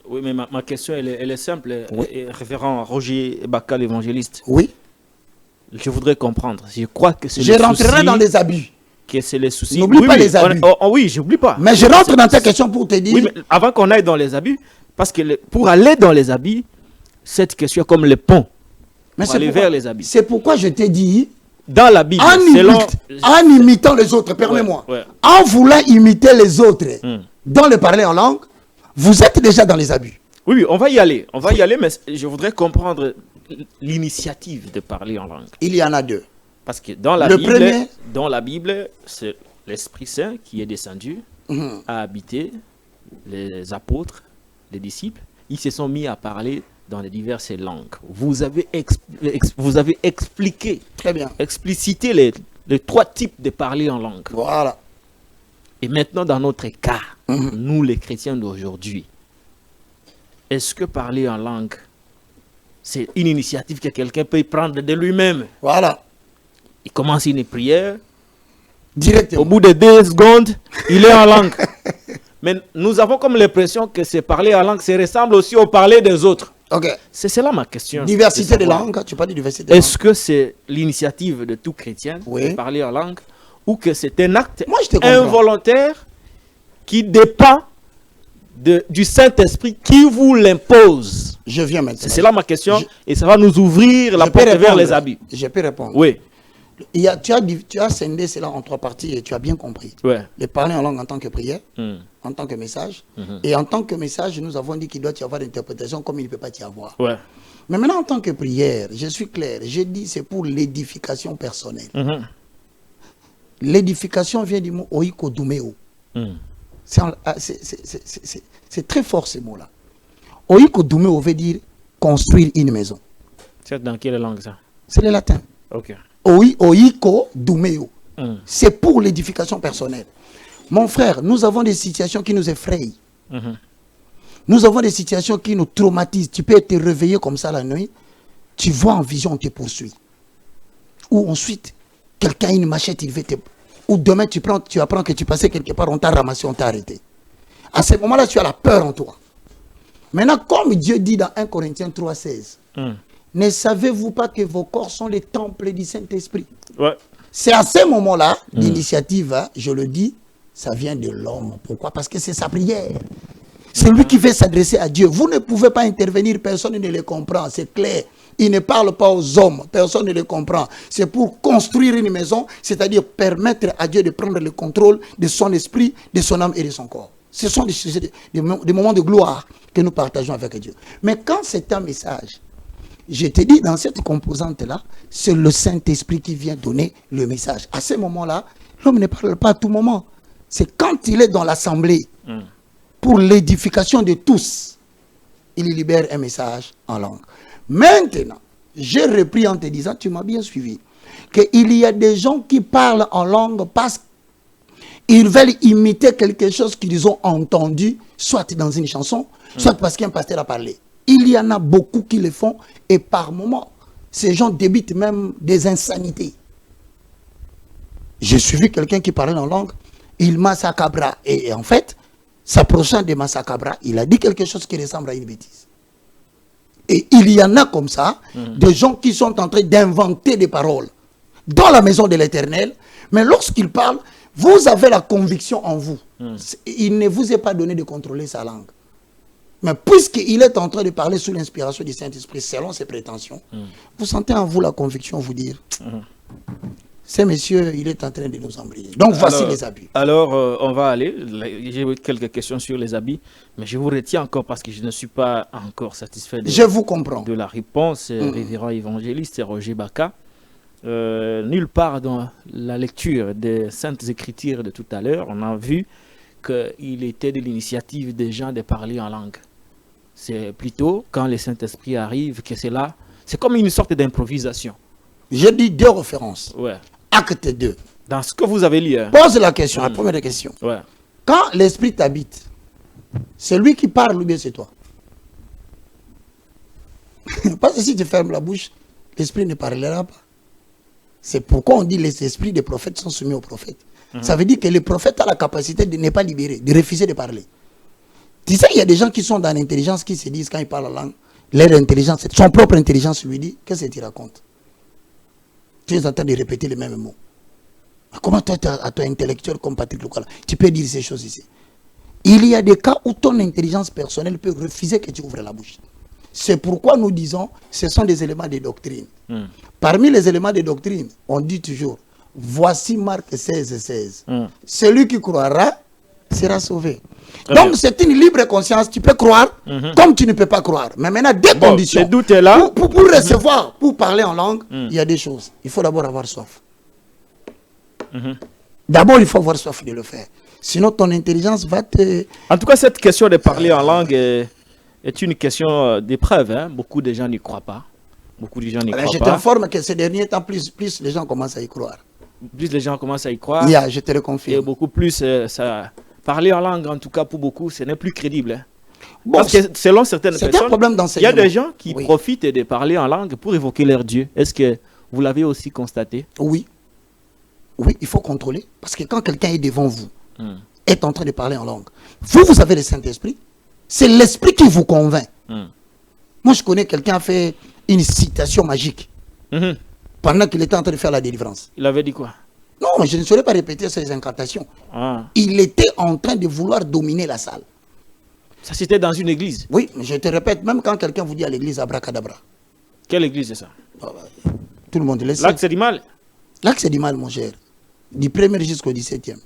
Speaker 3: Oui, mais ma question, elle est simple. Référent Roger Baka, l'évangéliste.
Speaker 2: Oui.
Speaker 3: Je voudrais comprendre. Je crois que c'est
Speaker 2: je rentrerai dans les abus.
Speaker 3: Que c'est les soucis.
Speaker 2: N'oublie pas les abus.
Speaker 3: Oui, j'oublie pas.
Speaker 2: Mais je rentre dans ta question pour te dire.
Speaker 3: Oui, mais avant qu'on aille dans les abus, parce que pour aller dans les abus, cette question est comme le pont.
Speaker 2: Mais
Speaker 3: pour aller vers les abus.
Speaker 2: C'est pourquoi je t'ai dit.
Speaker 3: Dans la Bible,
Speaker 2: en imitant les autres, permets-moi. En voulant imiter les autres, dans le parler en langue, vous êtes déjà dans les abus.
Speaker 3: Oui, on va y aller. On va y aller, mais je voudrais comprendre l'initiative de parler en langue.
Speaker 2: Il y en a deux.
Speaker 3: Parce que dans la Bible, c'est l'Esprit Saint qui est descendu, a habité les apôtres, les disciples. Ils se sont mis à parler dans les diverses langues. Vous avez expliqué,
Speaker 2: très bien,
Speaker 3: explicité les trois types de parler en langue.
Speaker 2: Voilà.
Speaker 3: Et maintenant, dans notre cas, nous les chrétiens d'aujourd'hui, est-ce que parler en langue, c'est une initiative que quelqu'un peut prendre de lui-même?
Speaker 2: Voilà.
Speaker 3: Il commence une prière.
Speaker 2: Directement.
Speaker 3: Au bout de 2 secondes, il est en langue. Mais nous avons comme l'impression que c'est parler en langue, ça ressemble aussi au parler des autres.
Speaker 2: Ok.
Speaker 3: C'est cela ma question.
Speaker 2: Diversité de langue, tu parles de diversité de langue.
Speaker 3: Est-ce que c'est l'initiative de tout chrétien de parler en langue ou que c'est un acte involontaire qui dépend du Saint-Esprit qui vous l'impose?
Speaker 2: Je viens maintenant.
Speaker 3: C'est là ma question et ça va nous ouvrir la porte vers les abus.
Speaker 2: Je peux répondre.
Speaker 3: Oui.
Speaker 2: Tu as scindé cela en 3 parties et tu as bien compris.
Speaker 3: Ouais.
Speaker 2: Le parler en langue en tant que prière, en tant que message. Et en tant que message, nous avons dit qu'il doit y avoir d'interprétation comme il ne peut pas y avoir.
Speaker 3: Ouais.
Speaker 2: Mais maintenant, en tant que prière, je suis clair. J'ai dit c'est pour l'édification personnelle. L'édification vient du mot oiko dumeo. C'est très fort ce mot-là. Oiko dumeo veut dire construire une maison.
Speaker 3: C'est dans quelle langue ça?
Speaker 2: C'est le latin.
Speaker 3: Ok.
Speaker 2: Oiko dumeo. C'est pour l'édification personnelle. Mon frère, nous avons des situations qui nous effrayent. Nous avons des situations qui nous traumatisent. Tu peux te réveiller comme ça la nuit. Tu vois en vision, on te poursuit. Ou ensuite, quelqu'un a une machette, il veut te... Ou demain, tu apprends que tu passais quelque part, on t'a ramassé, on t'a arrêté. À ce moment-là, tu as la peur en toi. Maintenant, comme Dieu dit dans 1 Corinthiens 3,16, ne savez-vous pas que vos corps sont les temples du Saint-Esprit? C'est à ce moment-là, l'initiative, je le dis, ça vient de l'homme. Pourquoi? Parce que c'est sa prière. C'est lui qui veut s'adresser à Dieu. Vous ne pouvez pas intervenir, personne ne le comprend, c'est clair. Il ne parle pas aux hommes, personne ne le comprend. C'est pour construire une maison, c'est-à-dire permettre à Dieu de prendre le contrôle de son esprit, de son âme et de son corps. Ce sont des moments de gloire que nous partageons avec Dieu. Mais quand c'est un message, je te dis, dans cette composante-là, c'est le Saint-Esprit qui vient donner le message. À ce moment-là, l'homme ne parle pas à tout moment. C'est quand il est dans l'assemblée, pour l'édification de tous, il libère un message en langue. Maintenant, j'ai repris en te disant, tu m'as bien suivi, qu'il y a des gens qui parlent en langue parce qu'ils veulent imiter quelque chose qu'ils ont entendu, soit dans une chanson, soit parce qu'un pasteur a parlé. Il y en a beaucoup qui le font et par moments, ces gens débitent même des insanités. J'ai suivi quelqu'un qui parlait en langue, il massacabra. Et en fait, s'approchant de massacabra, il a dit quelque chose qui ressemble à une bêtise. Et il y en a comme ça, des gens qui sont en train d'inventer des paroles dans la maison de l'Éternel, mais lorsqu'ils parlent, vous avez la conviction en vous. Il ne vous est pas donné de contrôler sa langue. Mais puisqu'il est en train de parler sous l'inspiration du Saint-Esprit, selon ses prétentions, vous sentez en vous la conviction vous dire, ce monsieur, il est en train de nous embrayer. Donc voici les habits.
Speaker 3: Alors, on va aller. J'ai quelques questions sur les habits, mais je vous retiens encore parce que je ne suis pas encore satisfait
Speaker 2: je vous comprends.
Speaker 3: De la réponse. Révérend évangéliste Roger Baka. Nulle part dans la lecture des Saintes Écritures de tout à l'heure, on a vu qu'il était de l'initiative des gens de parler en langue. C'est plutôt quand le Saint-Esprit arrive que c'est là. C'est comme une sorte d'improvisation.
Speaker 2: Je dis 2 références.
Speaker 3: Ouais.
Speaker 2: Acte 2.
Speaker 3: Dans ce que vous avez lu. Hein.
Speaker 2: Pose la question, la première question.
Speaker 3: Ouais.
Speaker 2: Quand l'Esprit t'habite, c'est lui qui parle ou bien c'est toi? Parce que si tu fermes la bouche, l'Esprit ne parlera pas. C'est pourquoi on dit les esprits des prophètes sont soumis aux prophètes. Ça veut dire que le prophète a la capacité de ne pas libérer, de refuser de parler. Tu sais, il y a des gens qui sont dans l'intelligence qui se disent quand ils parlent la langue, leur intelligence, son propre intelligence lui dit, qu'est-ce que tu racontes? Tu es en train de répéter les mêmes mots. Comment toi, à toi intellectuel comme Patrick Loukala, tu peux dire ces choses ici? Il y a des cas où ton intelligence personnelle peut refuser que tu ouvres la bouche. C'est pourquoi nous disons, ce sont des éléments de doctrine. Parmi les éléments de doctrine, on dit toujours, voici Marc 16. Celui qui croira sera sauvé. Donc c'est une libre conscience, tu peux croire comme tu ne peux pas croire. Mais maintenant, des conditions.
Speaker 3: Le doute est là.
Speaker 2: Pour recevoir, pour parler en langue, il y a des choses. Il faut d'abord avoir soif. D'abord, il faut avoir soif de le faire. Sinon, ton intelligence va te...
Speaker 3: En tout cas, cette question de parler en langue est une question d'épreuve. Hein. Beaucoup de gens n'y croient pas. Beaucoup de gens n'y croient
Speaker 2: Je
Speaker 3: pas.
Speaker 2: t'informe que ces derniers temps, plus les gens commencent à y croire.
Speaker 3: Plus les gens commencent à y croire.
Speaker 2: Je te le
Speaker 3: Et
Speaker 2: confirme.
Speaker 3: beaucoup plus, ça... Parler en langue, en tout cas pour beaucoup, ce n'est plus crédible. Hein.
Speaker 2: Bon,
Speaker 3: Parce que selon certaines
Speaker 2: c'est un
Speaker 3: personnes,
Speaker 2: problème
Speaker 3: il y
Speaker 2: d'enseignement.
Speaker 3: a des gens qui
Speaker 2: Oui.
Speaker 3: profitent de parler en langue pour évoquer leur Dieu. Est-ce que vous l'avez aussi constaté?
Speaker 2: Oui. Oui, il faut contrôler. Parce que quand quelqu'un est devant vous, est en train de parler en langue, vous avez le Saint-Esprit, c'est l'Esprit qui vous convainc. Moi, je connais quelqu'un qui a fait une citation magique pendant qu'il était en train de faire la délivrance.
Speaker 3: Il avait dit quoi?
Speaker 2: Non, je ne saurais pas répéter ces incantations. Il était en train de vouloir dominer la salle.
Speaker 3: Ça, c'était dans une église.
Speaker 2: Oui, mais je te répète, même quand quelqu'un vous dit à l'église abracadabra,
Speaker 3: Quelle église c'est ça?
Speaker 2: tout le monde le sait.
Speaker 3: Là, c'est du mal.
Speaker 2: Là que c'est du mal, mon cher. Du 1er jusqu'au 17e.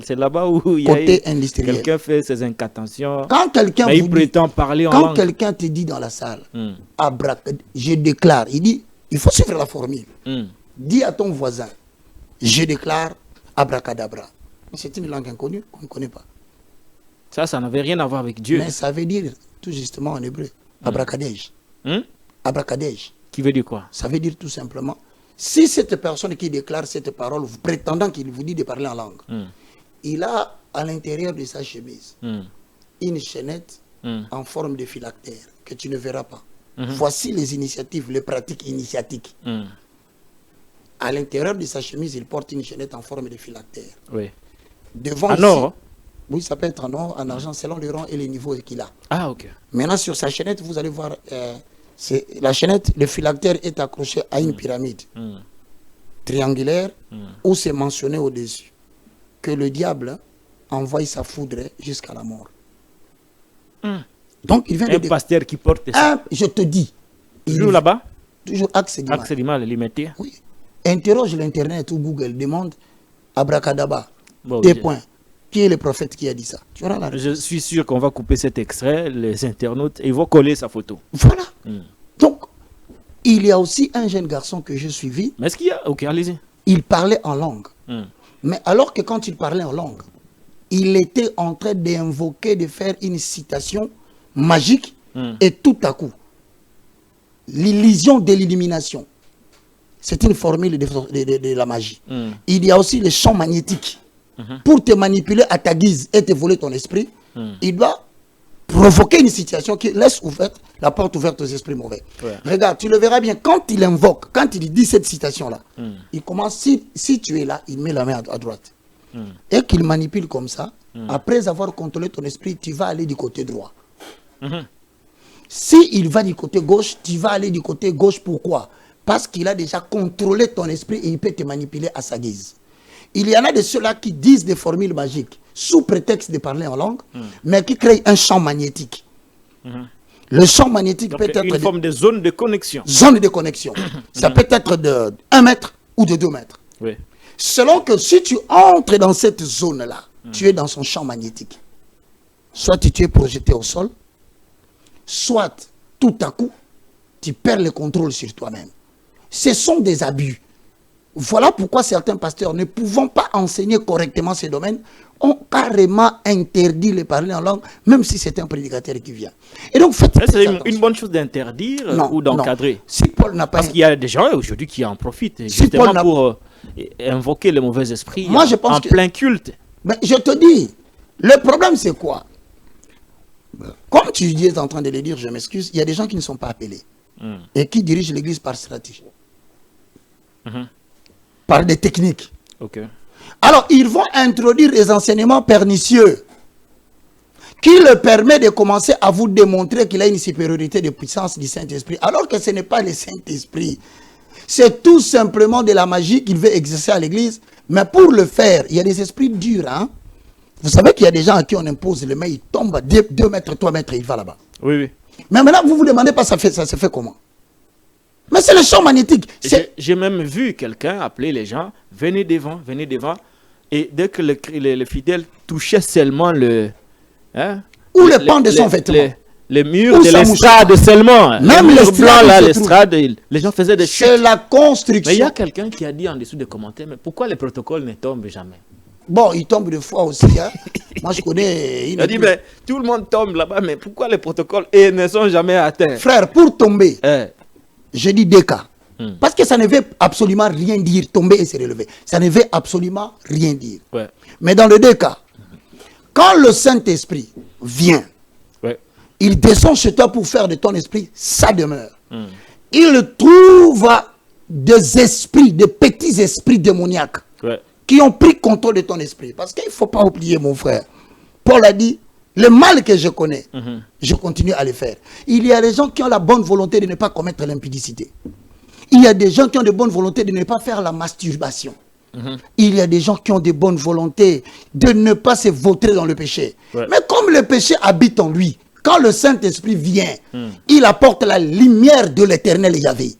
Speaker 3: C'est là-bas où il y a
Speaker 2: Côté industriel.
Speaker 3: quelqu'un fait ses incantations.
Speaker 2: Quand quelqu'un
Speaker 3: Mais il
Speaker 2: vous dit,
Speaker 3: prétend parler en
Speaker 2: quand
Speaker 3: langue.
Speaker 2: quelqu'un te dit dans la salle, je déclare, il dit, il faut suivre la formule. Dis à ton voisin, je déclare abracadabra. C'est une langue inconnue qu'on ne connaît pas.
Speaker 3: Ça n'avait rien à voir avec Dieu.
Speaker 2: Mais ça veut dire, tout justement en hébreu, abracadège. Abracadège.
Speaker 3: Qui veut dire quoi?
Speaker 2: Ça veut dire tout simplement, si cette personne qui déclare cette parole, vous prétendant qu'il vous dit de parler en langue, il a à l'intérieur de sa chemise une chaînette en forme de phylactère que tu ne verras pas. Voici les initiatives, les pratiques initiatiques. À l'intérieur de sa chemise, il porte une chaînette en forme de phylactère.
Speaker 3: Oui.
Speaker 2: Devant
Speaker 3: En
Speaker 2: ici,
Speaker 3: or?
Speaker 2: oui, ça peut être en or, en argent, selon le rang et les niveaux qu'il a.
Speaker 3: Ah, ok.
Speaker 2: Maintenant, sur sa chaînette, vous allez voir, la chaînette, le phylactère est accroché à une pyramide triangulaire où c'est mentionné au-dessus que le diable envoie sa foudre jusqu'à la mort. Donc, il vient
Speaker 3: Un
Speaker 2: de...
Speaker 3: pasteur qui porte ça.
Speaker 2: je te dis.
Speaker 3: Toujours là-bas?
Speaker 2: Toujours axe du mal.
Speaker 3: Axe du mal, limité.
Speaker 2: Oui. Interroge l'internet ou Google, demande abracadabra.
Speaker 3: Bon,
Speaker 2: Des points. Qui est le prophète qui a dit ça? Tu auras la réponse.
Speaker 3: Je suis sûr qu'on va couper cet extrait, les internautes, et ils vont coller sa photo.
Speaker 2: Voilà. Donc, il y a aussi un jeune garçon que j'ai suivi.
Speaker 3: Mais est-ce qu'il y a... Ok, allez-y.
Speaker 2: Il parlait en langue. Mais alors que quand il parlait en langue, il était en train d'invoquer, de faire une citation magique, et tout à coup, l'illusion de l'illumination. C'est une formule de la magie. Il y a aussi le champ magnétique. Pour te manipuler à ta guise et te voler ton esprit, il doit provoquer une situation qui laisse ouverte la porte ouverte aux esprits mauvais. Regarde, tu le verras bien, quand il invoque, quand il dit cette citation-là, il commence, si tu es là, il met la main à droite. Et qu'il manipule comme ça, après avoir contrôlé ton esprit, tu vas aller du côté droit. Si il va du côté gauche, tu vas aller du côté gauche. Pourquoi? Parce qu'il a déjà contrôlé ton esprit et il peut te manipuler à sa guise. Il y en a de ceux-là qui disent des formules magiques sous prétexte de parler en langue, mais qui créent un champ magnétique. Le champ magnétique
Speaker 3: Donc,
Speaker 2: peut être
Speaker 3: une forme de zone de connexion.
Speaker 2: zone de connexion. Ça peut être de 1 mètre ou de 2 mètres.
Speaker 3: Oui.
Speaker 2: Selon que si tu entres dans cette zone-là, tu es dans son champ magnétique. Soit tu es projeté au sol, soit tout à coup, tu perds le contrôle sur toi-même. Ce sont des abus. Voilà pourquoi certains pasteurs, ne pouvant pas enseigner correctement ces domaines, ont carrément interdit les parler en langue, même si c'est un prédicateur qui vient. Et donc, faites
Speaker 3: c'est une bonne chose d'interdire ou d'encadrer.
Speaker 2: Si Paul n'a pas...
Speaker 3: Parce qu'il y a des gens aujourd'hui qui en profitent, justement pour invoquer le mauvais esprit en plein culte.
Speaker 2: Mais je te dis, le problème c'est quoi? Comme tu es en train de le dire, je m'excuse, il y a des gens qui ne sont pas appelés et qui dirigent l'église par stratégie, par des techniques. Alors, ils vont introduire des enseignements pernicieux qui le permet de commencer à vous démontrer qu'il a une supériorité de puissance du Saint-Esprit, alors que ce n'est pas le Saint-Esprit. C'est tout simplement de la magie qu'il veut exercer à l'église. Mais pour le faire, il y a des esprits durs. Hein? Vous savez qu'il y a des gens à qui on impose les mains, ils tombent à 2 mètres, 3 mètres, il va là-bas.
Speaker 3: Oui, oui.
Speaker 2: Mais maintenant, vous vous demandez pas ça se fait comment? Mais c'est le champ magnétique.
Speaker 3: J'ai même vu quelqu'un appeler les gens, venez devant. Et dès que le fidèle touchait seulement le... Hein,
Speaker 2: ou le pan de son vêtement.
Speaker 3: Les murs de l'estrade seulement.
Speaker 2: Même
Speaker 3: les murs blancs là, l'estrade, les gens faisaient des chutes.
Speaker 2: C'est la construction.
Speaker 3: Mais il y a quelqu'un qui a dit en dessous des commentaires, mais pourquoi les protocoles ne tombent jamais?
Speaker 2: Bon, ils tombent des fois aussi. Hein. Moi, je connais...
Speaker 3: Il a dit, mais tout le monde tombe là-bas, mais pourquoi les protocoles ne sont jamais atteints?
Speaker 2: Frère, pour tomber, je dis 2 cas. Parce que ça ne veut absolument rien dire, tomber et se relever. Ça ne veut absolument rien dire. Mais dans les 2 cas, quand le Saint-Esprit vient, il descend chez toi pour faire de ton esprit sa demeure. Il trouve des esprits, des petits esprits démoniaques qui ont pris contrôle de ton esprit. Parce qu'il ne faut pas oublier, mon frère. Paul a dit, le mal que je connais, je continue à le faire. Il y a des gens qui ont la bonne volonté de ne pas commettre l'impudicité. Il y a des gens qui ont de bonnes volontés de ne pas faire la masturbation. Il y a des gens qui ont de bonnes volontés de ne pas se vautrer dans le péché. Mais comme le péché habite en lui, quand le Saint-Esprit vient, il apporte la lumière de l'éternel Yahvé.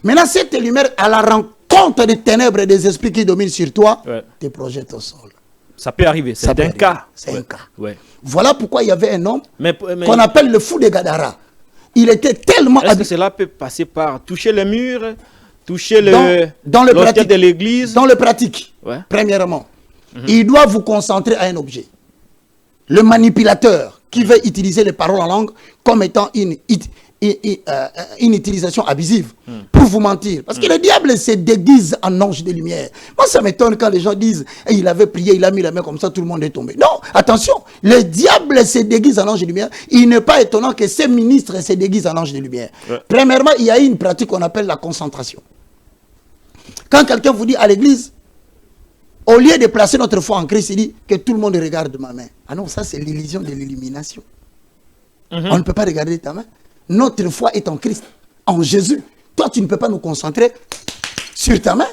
Speaker 2: Maintenant, cette lumière, à la rencontre des ténèbres et des esprits qui dominent sur toi, te projette au sol.
Speaker 3: Ça peut arriver, c'est un cas.
Speaker 2: C'est un cas. Voilà pourquoi il y avait un homme qu'on appelle le fou de Gadara. Il était tellement...
Speaker 3: Est-ce que cela peut passer par toucher le mur, toucher l'hôtel de l'église?
Speaker 2: Dans le pratique, premièrement, il doit vous concentrer à un objet. Le manipulateur qui veut utiliser les paroles en langue comme étant une utilisation abusive pour vous mentir. Parce que le diable se déguise en ange de lumière. Moi, ça m'étonne quand les gens disent il avait prié, il a mis la main comme ça, tout le monde est tombé. Non, attention, le diable se déguise en ange de lumière. Il n'est pas étonnant que ces ministres se déguisent en ange de lumière. Premièrement, il y a une pratique qu'on appelle la concentration. Quand quelqu'un vous dit à l'église, au lieu de placer notre foi en Christ, il dit que tout le monde regarde ma main. Ah non, ça c'est l'illusion de l'illumination. On ne peut pas regarder ta main. Notre foi est en Christ, en Jésus. Toi, tu ne peux pas nous concentrer sur ta main.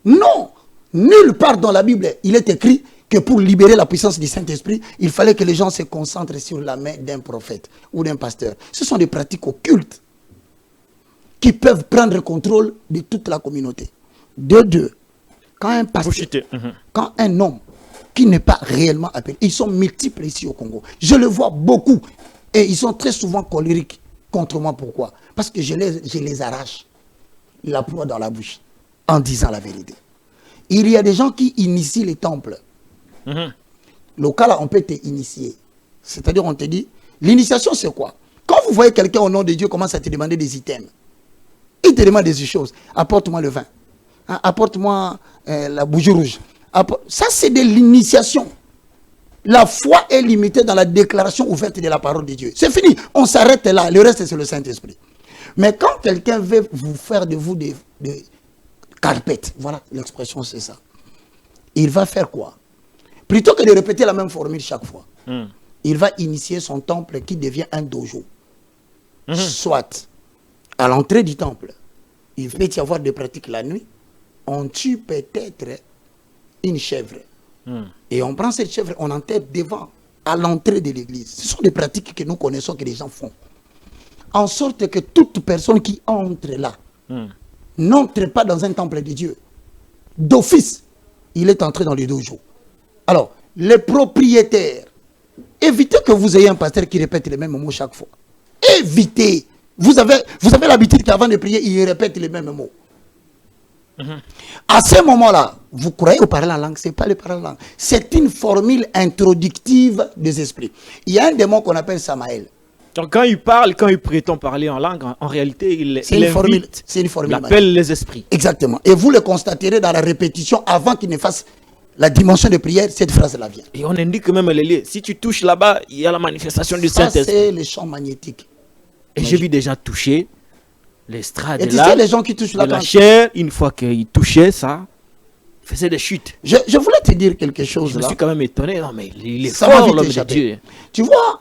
Speaker 2: Non. Nulle part dans la Bible, il est écrit que pour libérer la puissance du Saint-Esprit, il fallait que les gens se concentrent sur la main d'un prophète ou d'un pasteur. Ce sont des pratiques occultes qui peuvent prendre contrôle de toute la communauté. De deux, quand un pasteur, quand un homme qui n'est pas réellement appelé, ils sont multiples ici au Congo. Je le vois beaucoup et ils sont très souvent colériques contre moi. Pourquoi? Parce que je les arrache la proie dans la bouche en disant la vérité. Il y a des gens qui initient les temples. Le cas là, on peut te initier. C'est-à-dire, on te dit, l'initiation c'est quoi? Quand vous voyez quelqu'un au nom de Dieu commence à te demander des items, il te demande des choses. Apporte-moi le vin. Apporte-moi la bougie rouge. Ça, c'est de l'initiation. La foi est limitée dans la déclaration ouverte de la parole de Dieu. C'est fini. On s'arrête là. Le reste, c'est le Saint-Esprit. Mais quand quelqu'un veut vous faire de vous des carpettes, voilà, l'expression, c'est ça. Il va faire quoi? Plutôt que de répéter la même formule chaque fois, il va initier son temple qui devient un dojo. Soit, à l'entrée du temple, il peut y avoir des pratiques la nuit. On tue peut-être une chèvre. Et on prend cette chèvre, on enterre devant, à l'entrée de l'église. Ce sont des pratiques que nous connaissons, que les gens font. En sorte que toute personne qui entre là, n'entre pas dans un temple de Dieu. D'office, il est entré dans le dojo. Alors, les propriétaires, évitez que vous ayez un pasteur qui répète les mêmes mots chaque fois. Évitez. Vous avez l'habitude qu'avant de prier, il répète les mêmes mots. À ce moment-là, vous croyez au parler en langue, ce n'est pas le parler en langue. C'est une formule introductive des esprits. Il y a un démon qu'on appelle Samaël.
Speaker 3: Donc quand il parle, quand il prétend parler en langue, en réalité,
Speaker 2: C'est une formule. C'est une formule.
Speaker 3: Il appelle les esprits.
Speaker 2: Exactement. Et vous le constaterez dans la répétition avant qu'il ne fasse la dimension de prière, cette phrase-là vient.
Speaker 3: Et on indique même les lieux. Si tu touches là-bas, il y a la manifestation du
Speaker 2: Ça,
Speaker 3: Saint-Esprit.
Speaker 2: c'est le champ magnétique.
Speaker 3: Et j'ai vu des gens toucher l'estrade
Speaker 2: Et tu
Speaker 3: là,
Speaker 2: sais, les gens qui touchent
Speaker 3: de
Speaker 2: la
Speaker 3: la
Speaker 2: planche.
Speaker 3: chair, une fois qu'ils touchaient ça, ils faisaient des chutes.
Speaker 2: Je voulais te dire quelque chose
Speaker 3: Je me
Speaker 2: là.
Speaker 3: suis quand même étonné. Non, mais il est
Speaker 2: Ça m'a
Speaker 3: fort,
Speaker 2: vite
Speaker 3: l'homme de
Speaker 2: échappé.
Speaker 3: Dieu.
Speaker 2: Tu vois,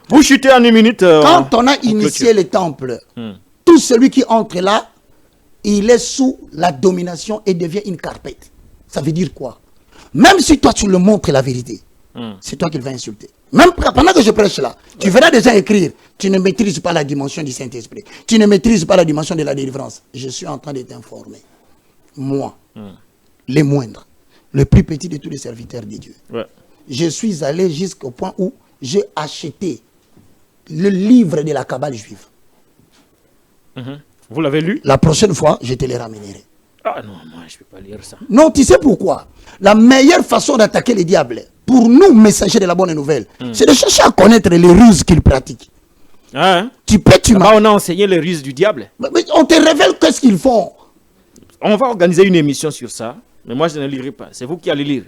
Speaker 3: Vous chutez en une minute.
Speaker 2: quand on a initié le temple, tout celui qui entre là, il est sous la domination et devient une carpette. Ça veut dire quoi? Même si toi tu le montres la vérité, c'est toi qui va insulter. Même pendant que je prêche là, tu verras des gens écrire, tu ne maîtrises pas la dimension du Saint-Esprit, tu ne maîtrises pas la dimension de la délivrance. Je suis en train de t'informer. Moi, les moindres, le plus petit de tous les serviteurs de Dieu.
Speaker 3: Ouais.
Speaker 2: Je suis allé jusqu'au point où j'ai acheté le livre de la Kabbale juive.
Speaker 3: Vous l'avez lu?
Speaker 2: La prochaine fois, je te les ramènerai.
Speaker 3: Ah non, moi je ne peux pas lire ça.
Speaker 2: Non, tu sais pourquoi? La meilleure façon d'attaquer les diables, pour nous, messagers de la bonne nouvelle, c'est de chercher à connaître les ruses qu'ils pratiquent.
Speaker 3: Hein?
Speaker 2: Tu peux, tu
Speaker 3: Là-bas,
Speaker 2: m'as...
Speaker 3: on a enseigné les ruses du diable.
Speaker 2: Mais on te révèle qu'est-ce qu'ils font.
Speaker 3: On va organiser une émission sur ça. Mais moi, je ne lirai pas. C'est vous qui allez lire.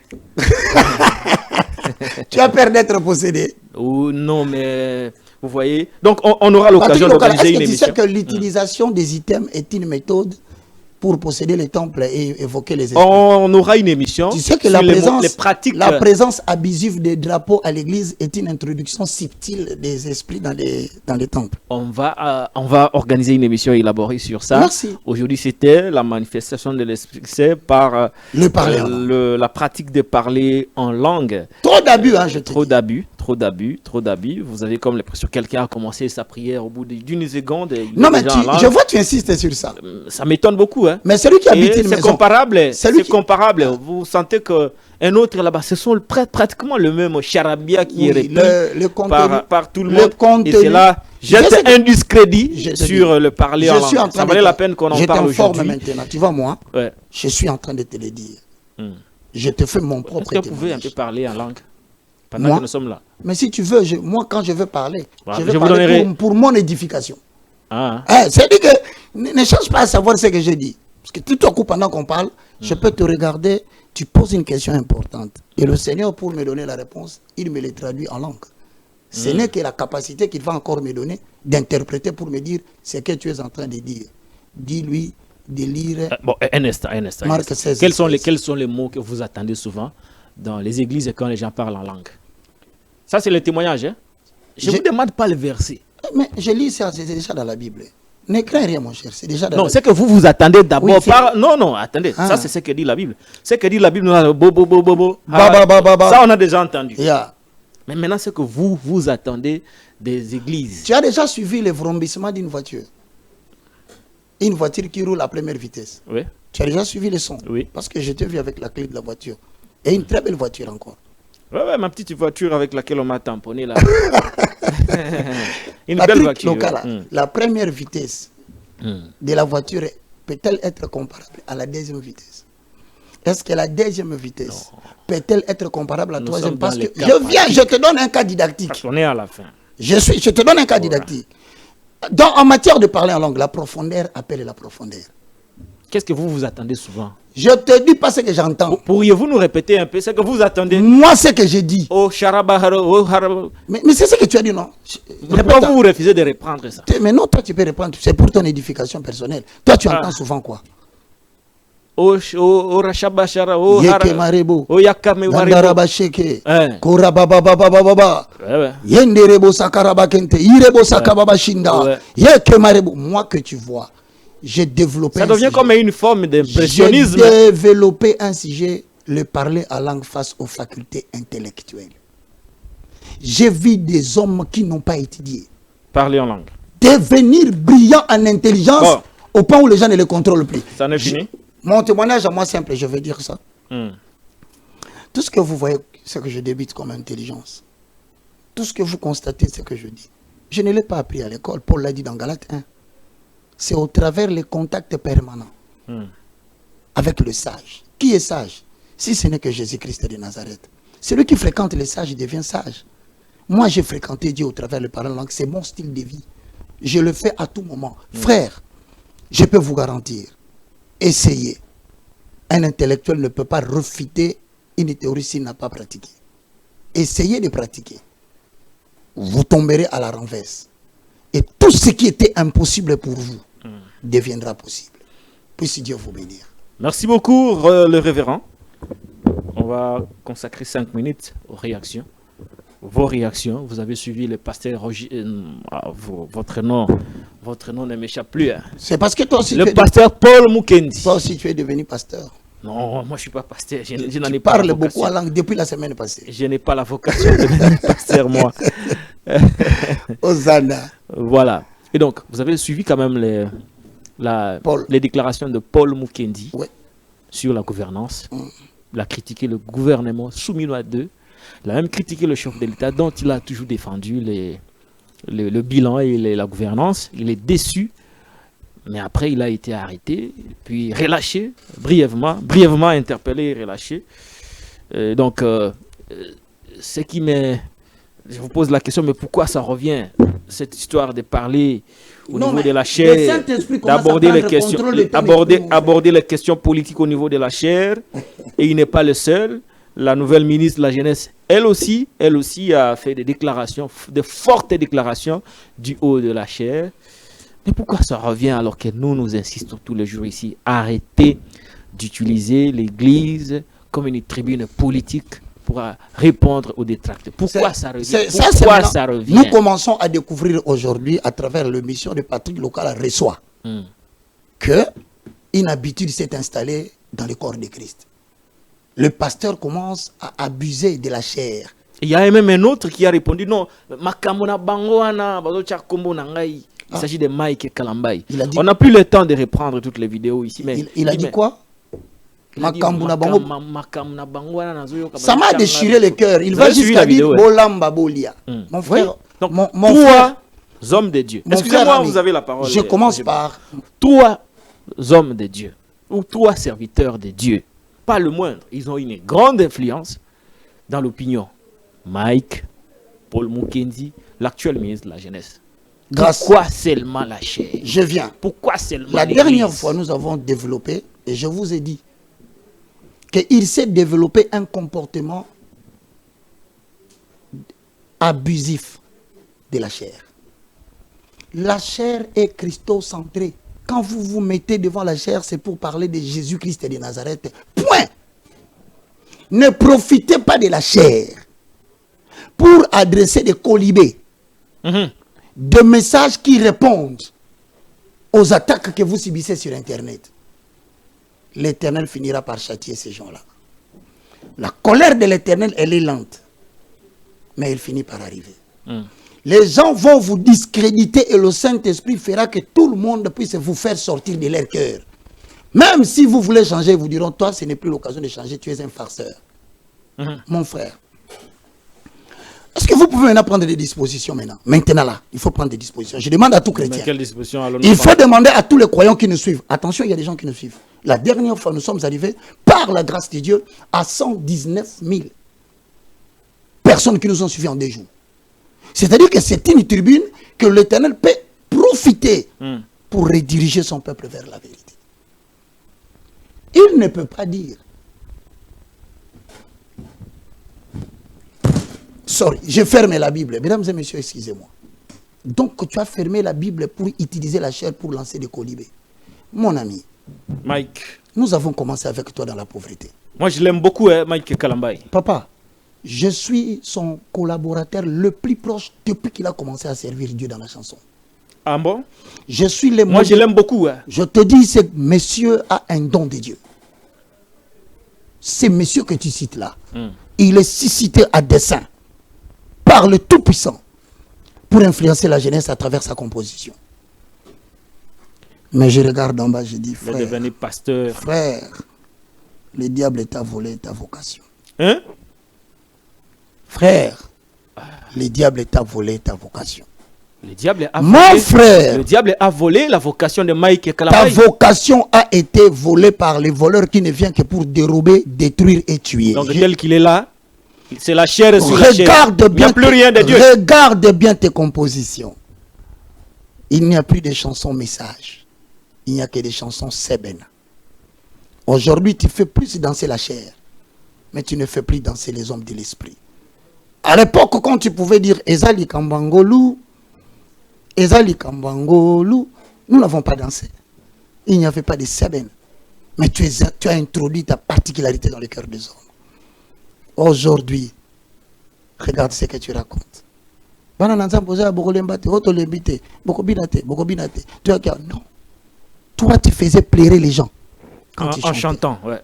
Speaker 2: Tu as peur d'être possédé.
Speaker 3: Ou non, mais vous voyez. Donc, on aura
Speaker 2: Patrick
Speaker 3: l'occasion
Speaker 2: Local,
Speaker 3: d'organiser
Speaker 2: est-ce
Speaker 3: une
Speaker 2: que tu sais
Speaker 3: émission.
Speaker 2: que l'utilisation des items est une méthode pour posséder les temples et évoquer les esprits?
Speaker 3: On aura une émission.
Speaker 2: Tu sais que
Speaker 3: sur
Speaker 2: la
Speaker 3: les pratiques.
Speaker 2: la présence abusive des drapeaux à l'église est une introduction subtile des esprits dans les temples.
Speaker 3: On va organiser une émission élaborée sur ça.
Speaker 2: Merci.
Speaker 3: Aujourd'hui, c'était la manifestation de l'esprit. C'est par
Speaker 2: Le parler en langue.
Speaker 3: la pratique de parler en langue.
Speaker 2: Trop d'abus, hein, je te
Speaker 3: Trop
Speaker 2: dis.
Speaker 3: d'abus, trop d'abus, trop d'abus. Vous avez comme l'impression que quelqu'un a commencé sa prière au bout d'une seconde. Et il
Speaker 2: Non,
Speaker 3: est
Speaker 2: mais
Speaker 3: déjà en langue.
Speaker 2: je vois que tu insistes sur ça.
Speaker 3: Ça m'étonne beaucoup. Hein.
Speaker 2: Mais celui qui habite
Speaker 3: Et
Speaker 2: une
Speaker 3: c'est
Speaker 2: maison...
Speaker 3: comparable.
Speaker 2: Celui
Speaker 3: C'est
Speaker 2: qui-
Speaker 3: comparable. Vous sentez qu'un autre là-bas, ce sont pratiquement le même charabia qui est
Speaker 2: Oui,
Speaker 3: repris
Speaker 2: le contenu,
Speaker 3: par tout le
Speaker 2: le
Speaker 3: monde. Et
Speaker 2: contenu.
Speaker 3: c'est là,
Speaker 2: Je sais
Speaker 3: jette
Speaker 2: que-
Speaker 3: un
Speaker 2: Je
Speaker 3: discrédit
Speaker 2: te
Speaker 3: sur le parler en
Speaker 2: Je suis en
Speaker 3: langue.
Speaker 2: train
Speaker 3: Ça
Speaker 2: de
Speaker 3: valait
Speaker 2: te-
Speaker 3: la peine qu'on en
Speaker 2: je
Speaker 3: parle
Speaker 2: t'informe
Speaker 3: aujourd'hui.
Speaker 2: maintenant. Tu vois, moi,
Speaker 3: Ouais.
Speaker 2: je suis en train de te le dire. Je te fais mon
Speaker 3: Est-ce
Speaker 2: propre
Speaker 3: que vous pouvez un peu
Speaker 2: témoignage.
Speaker 3: parler en langue pendant
Speaker 2: Moi
Speaker 3: que nous sommes là?
Speaker 2: Mais si tu veux, moi, quand je veux parler,
Speaker 3: Voilà,
Speaker 2: je veux
Speaker 3: je vous
Speaker 2: parler
Speaker 3: donnerai-
Speaker 2: pour mon édification.
Speaker 3: Ah,
Speaker 2: C'est-à-dire que ne cherche pas à savoir ce que je dis. Parce que tout à coup, pendant qu'on parle, je peux te regarder, tu poses une question importante. Et le Seigneur, pour me donner la réponse, il me les traduit en langue. Ce n'est que la capacité qu'il va encore me donner d'interpréter pour me dire ce que tu es en train de dire. Dis-lui de lire.
Speaker 3: bon, un instant.
Speaker 2: Marc 16,
Speaker 3: Quels sont
Speaker 2: 16.
Speaker 3: les mots que vous attendez souvent dans les églises quand les gens parlent en langue? Ça, c'est le témoignage. Hein? Je ne vous demande pas le verset.
Speaker 2: Mais je lis ça, c'est déjà dans la Bible. Ne crains rien, mon cher, c'est déjà dans
Speaker 3: Non,
Speaker 2: la
Speaker 3: c'est que vous vous attendez d'abord
Speaker 2: Oui, c'est-
Speaker 3: par... Non, attendez.
Speaker 2: Ah.
Speaker 3: Ça, c'est ce que dit la Bible. Ce que dit la Bible, bo.
Speaker 2: Ba, ba, ba, ba, ba.
Speaker 3: Ça, on a déjà entendu.
Speaker 2: Yeah.
Speaker 3: Mais maintenant, c'est que vous attendez des églises.
Speaker 2: Tu as déjà suivi le vrombissement d'une voiture. Une voiture qui roule à première vitesse.
Speaker 3: Oui.
Speaker 2: Tu as déjà suivi le son.
Speaker 3: Oui.
Speaker 2: Parce que je t'ai vu avec la clé de la voiture. Et une très belle voiture encore.
Speaker 3: Ouais, ma petite voiture avec laquelle on m'a tamponné là. Une
Speaker 2: La
Speaker 3: belle
Speaker 2: petite
Speaker 3: voiture.
Speaker 2: locale,
Speaker 3: Mm.
Speaker 2: la première vitesse
Speaker 3: Mm.
Speaker 2: de la voiture peut-elle être comparable à la deuxième vitesse? Est-ce que la deuxième vitesse peut-elle être comparable à la
Speaker 3: Nous
Speaker 2: troisième?
Speaker 3: sommes
Speaker 2: Parce
Speaker 3: dans
Speaker 2: que
Speaker 3: les cas
Speaker 2: je te donne un cas didactique.
Speaker 3: Parce qu'on est à la fin.
Speaker 2: Je te donne un cas didactique. En matière de parler en langue, la profondeur appelle la profondeur.
Speaker 3: Qu'est-ce que vous attendez souvent?
Speaker 2: Je te dis pas ce que j'entends.
Speaker 3: Pourriez-vous nous répéter un peu ce que vous attendez?
Speaker 2: Moi, ce que j'ai dit.
Speaker 3: Oh, Sharabaharo, oh, Harab...
Speaker 2: Mais c'est ce que tu as dit, non?
Speaker 3: Pourquoi vous refusez de reprendre ça?
Speaker 2: Mais non, toi, tu peux répondre. C'est pour ton édification personnelle. Toi, tu entends souvent quoi?
Speaker 3: Oh, Rashabashara, oh,
Speaker 2: Yeke marebo.
Speaker 3: oh, Yakame
Speaker 2: Gandaraba sheke.
Speaker 3: Ouais.
Speaker 2: Korabababababa.
Speaker 3: Ouais.
Speaker 2: Yenderebo sakaraba kente. Irebo sakababa shinda.
Speaker 3: Ouais.
Speaker 2: Yeke marebo. Moi que tu vois, j'ai développé
Speaker 3: Ça
Speaker 2: un
Speaker 3: devient
Speaker 2: sujet.
Speaker 3: comme une forme d'impressionnisme.
Speaker 2: J'ai développé un sujet, le parler en langue face aux facultés intellectuelles. J'ai vu des hommes qui n'ont pas étudié
Speaker 3: Parler en langue.
Speaker 2: devenir brillants en intelligence
Speaker 3: Bon.
Speaker 2: au point où les gens ne les contrôlent plus.
Speaker 3: Ça n'est fini?
Speaker 2: Mon témoignage à moi simple, je vais dire ça.
Speaker 3: Hmm.
Speaker 2: Tout ce que vous voyez, c'est que je débite comme intelligence. Tout ce que vous constatez, c'est que je dis. Je ne l'ai pas appris à l'école. Paul l'a dit dans Galates 1. C'est au travers les contacts permanents avec le sage. Qui est sage? Si ce n'est que Jésus-Christ de Nazareth. Celui qui fréquente les sages devient sage. Moi, j'ai fréquenté Dieu au travers de parole langue. C'est mon style de vie. Je le fais à tout moment. Frère, je peux vous garantir, essayez. Un intellectuel ne peut pas refuter une théorie s'il n'a pas pratiqué. Essayez de pratiquer. Vous tomberez à la renverse. Et tout ce qui était impossible pour vous deviendra possible. Puisse Dieu vous bénir.
Speaker 3: Merci beaucoup, le révérend. On va consacrer 5 minutes aux réactions. Vos réactions. Vous avez suivi le pasteur Roger. Votre nom ne m'échappe plus. Hein.
Speaker 2: C'est parce que toi aussi
Speaker 3: le pasteur Paul Mukendi.
Speaker 2: Toi aussi tu es devenu pasteur.
Speaker 3: Non, moi je ne suis pas pasteur. Je n'en
Speaker 2: Tu
Speaker 3: ai pas
Speaker 2: parles beaucoup en langue depuis la semaine passée.
Speaker 3: Je n'ai pas la vocation de devenir pasteur, moi.
Speaker 2: Hosanna.
Speaker 3: Voilà. Et donc, vous avez suivi quand même les déclarations de Paul Mukendi sur la gouvernance. Il a critiqué le gouvernement Soumilo II. Il a même critiqué le chef de l'État dont il a toujours défendu le bilan et la gouvernance. Il est déçu. Mais après, il a été arrêté, puis relâché, brièvement interpellé et relâché. Donc, ce qui me... Je vous pose la question, mais pourquoi ça revient, cette histoire de parler au niveau de la chair, d'aborder les questions politiques au niveau de la chair, et il n'est pas le seul. La nouvelle ministre de la Jeunesse, elle aussi a fait des déclarations, de fortes déclarations du haut de la chair. Mais pourquoi ça revient alors que nous insistons tous les jours ici, arrêtez d'utiliser l'Église comme une tribune politique pour répondre aux détracteurs. Pourquoi ça revient?
Speaker 2: Nous commençons à découvrir aujourd'hui, à travers l'émission de Patrick Local Reçoit, que une habitude s'est installée dans le corps de Christ. Le pasteur commence à abuser de la chair.
Speaker 3: Il y a même un autre qui a répondu non, il s'agit de Mike Kalambay. On n'a plus le temps de reprendre toutes les vidéos ici. Mais
Speaker 2: il a dit quoi? Ça m'a déchiré le cœur. Il va jusqu'à dire Bolamba Bolia. Mon frère,
Speaker 3: toi, hommes de Dieu. Excusez-moi, vous avez la parole.
Speaker 2: Je commence par
Speaker 3: toi, hommes de Dieu, ou toi, serviteurs de Dieu, pas le moindre. Ils ont une grande influence dans l'opinion. Mike, Paul Mukendi, l'actuel ministre de la Jeunesse. Pourquoi seulement la chair?
Speaker 2: Je viens.
Speaker 3: Pourquoi seulement
Speaker 2: la dernière fois, nous avons développé, et je vous ai dit, qu'il s'est développé un comportement abusif de la chair. La chair est christocentrée. Quand vous vous mettez devant la chair, c'est pour parler de Jésus-Christ de Nazareth. Point. Ne profitez pas de la chair pour adresser des colibés. Des messages qui répondent aux attaques que vous subissez sur Internet. L'Éternel finira par châtier ces gens-là. La colère de l'Éternel, elle est lente. Mais elle finit par arriver. Les gens vont vous discréditer et le Saint-Esprit fera que tout le monde puisse vous faire sortir de leur cœur. Même si vous voulez changer, ils vous diront, toi, ce n'est plus l'occasion de changer, tu es un farceur. Mon frère. Est-ce que vous pouvez maintenant prendre des dispositions maintenant? Maintenant là, il faut prendre des dispositions. Je demande à tout chrétien. Il faut demander à tous les croyants qui nous suivent. Attention, il y a des gens qui nous suivent. La dernière fois, nous sommes arrivés, par la grâce de Dieu, à 119 000 personnes qui nous ont suivis en 2 jours. C'est-à-dire que c'est une tribune que l'Éternel peut profiter pour rediriger son peuple vers la vérité. Il ne peut pas dire. Sorry, j'ai fermé la Bible. Mesdames et messieurs, excusez-moi. Donc, tu as fermé la Bible pour utiliser la chair pour lancer des colibés. Mon ami,
Speaker 3: Mike,
Speaker 2: nous avons commencé avec toi dans la pauvreté.
Speaker 3: Moi, je l'aime beaucoup, hein, Mike Kalambay.
Speaker 2: Papa, je suis son collaborateur le plus proche depuis qu'il a commencé à servir Dieu dans la chanson.
Speaker 3: Ah bon?
Speaker 2: Je suis le
Speaker 3: Moi, je l'aime beaucoup. Hein.
Speaker 2: Je te dis, ce monsieur a un don de Dieu. Ce monsieur que tu cites là, il est suscité à dessein par le Tout-Puissant pour influencer la jeunesse à travers sa composition. Mais je regarde en bas, je dis, frère,
Speaker 3: devenir pasteur.
Speaker 2: Frère, le diable t'a volé ta vocation.
Speaker 3: Hein?
Speaker 2: Frère, le diable t'a volé ta vocation.
Speaker 3: Le diable a
Speaker 2: Mon
Speaker 3: volé,
Speaker 2: frère,
Speaker 3: le diable a volé la vocation de Mike
Speaker 2: ta
Speaker 3: Kalamai.
Speaker 2: vocation a été volée par les voleurs qui ne viennent que pour dérober, détruire et tuer.
Speaker 3: Donc tel qu'il est là, c'est la chair sur la chair.
Speaker 2: Regarde
Speaker 3: Il n'y
Speaker 2: bien,
Speaker 3: a plus rien de Dieu.
Speaker 2: regarde bien tes compositions. Il n'y a plus de chansons messages. Il n'y a que des chansons seben. Aujourd'hui, tu fais plus danser la chair, mais tu ne fais plus danser les hommes de l'esprit. À l'époque, quand tu pouvais dire Ezali Kambangolu, Ezali Kambangolu, nous n'avons pas dansé. Il n'y avait pas de seben. Mais tu as introduit ta particularité dans le cœur des hommes. Aujourd'hui, regarde ce que tu racontes. Non. Toi, tu faisais plairer les gens quand tu chantais.
Speaker 3: En chantant, ouais.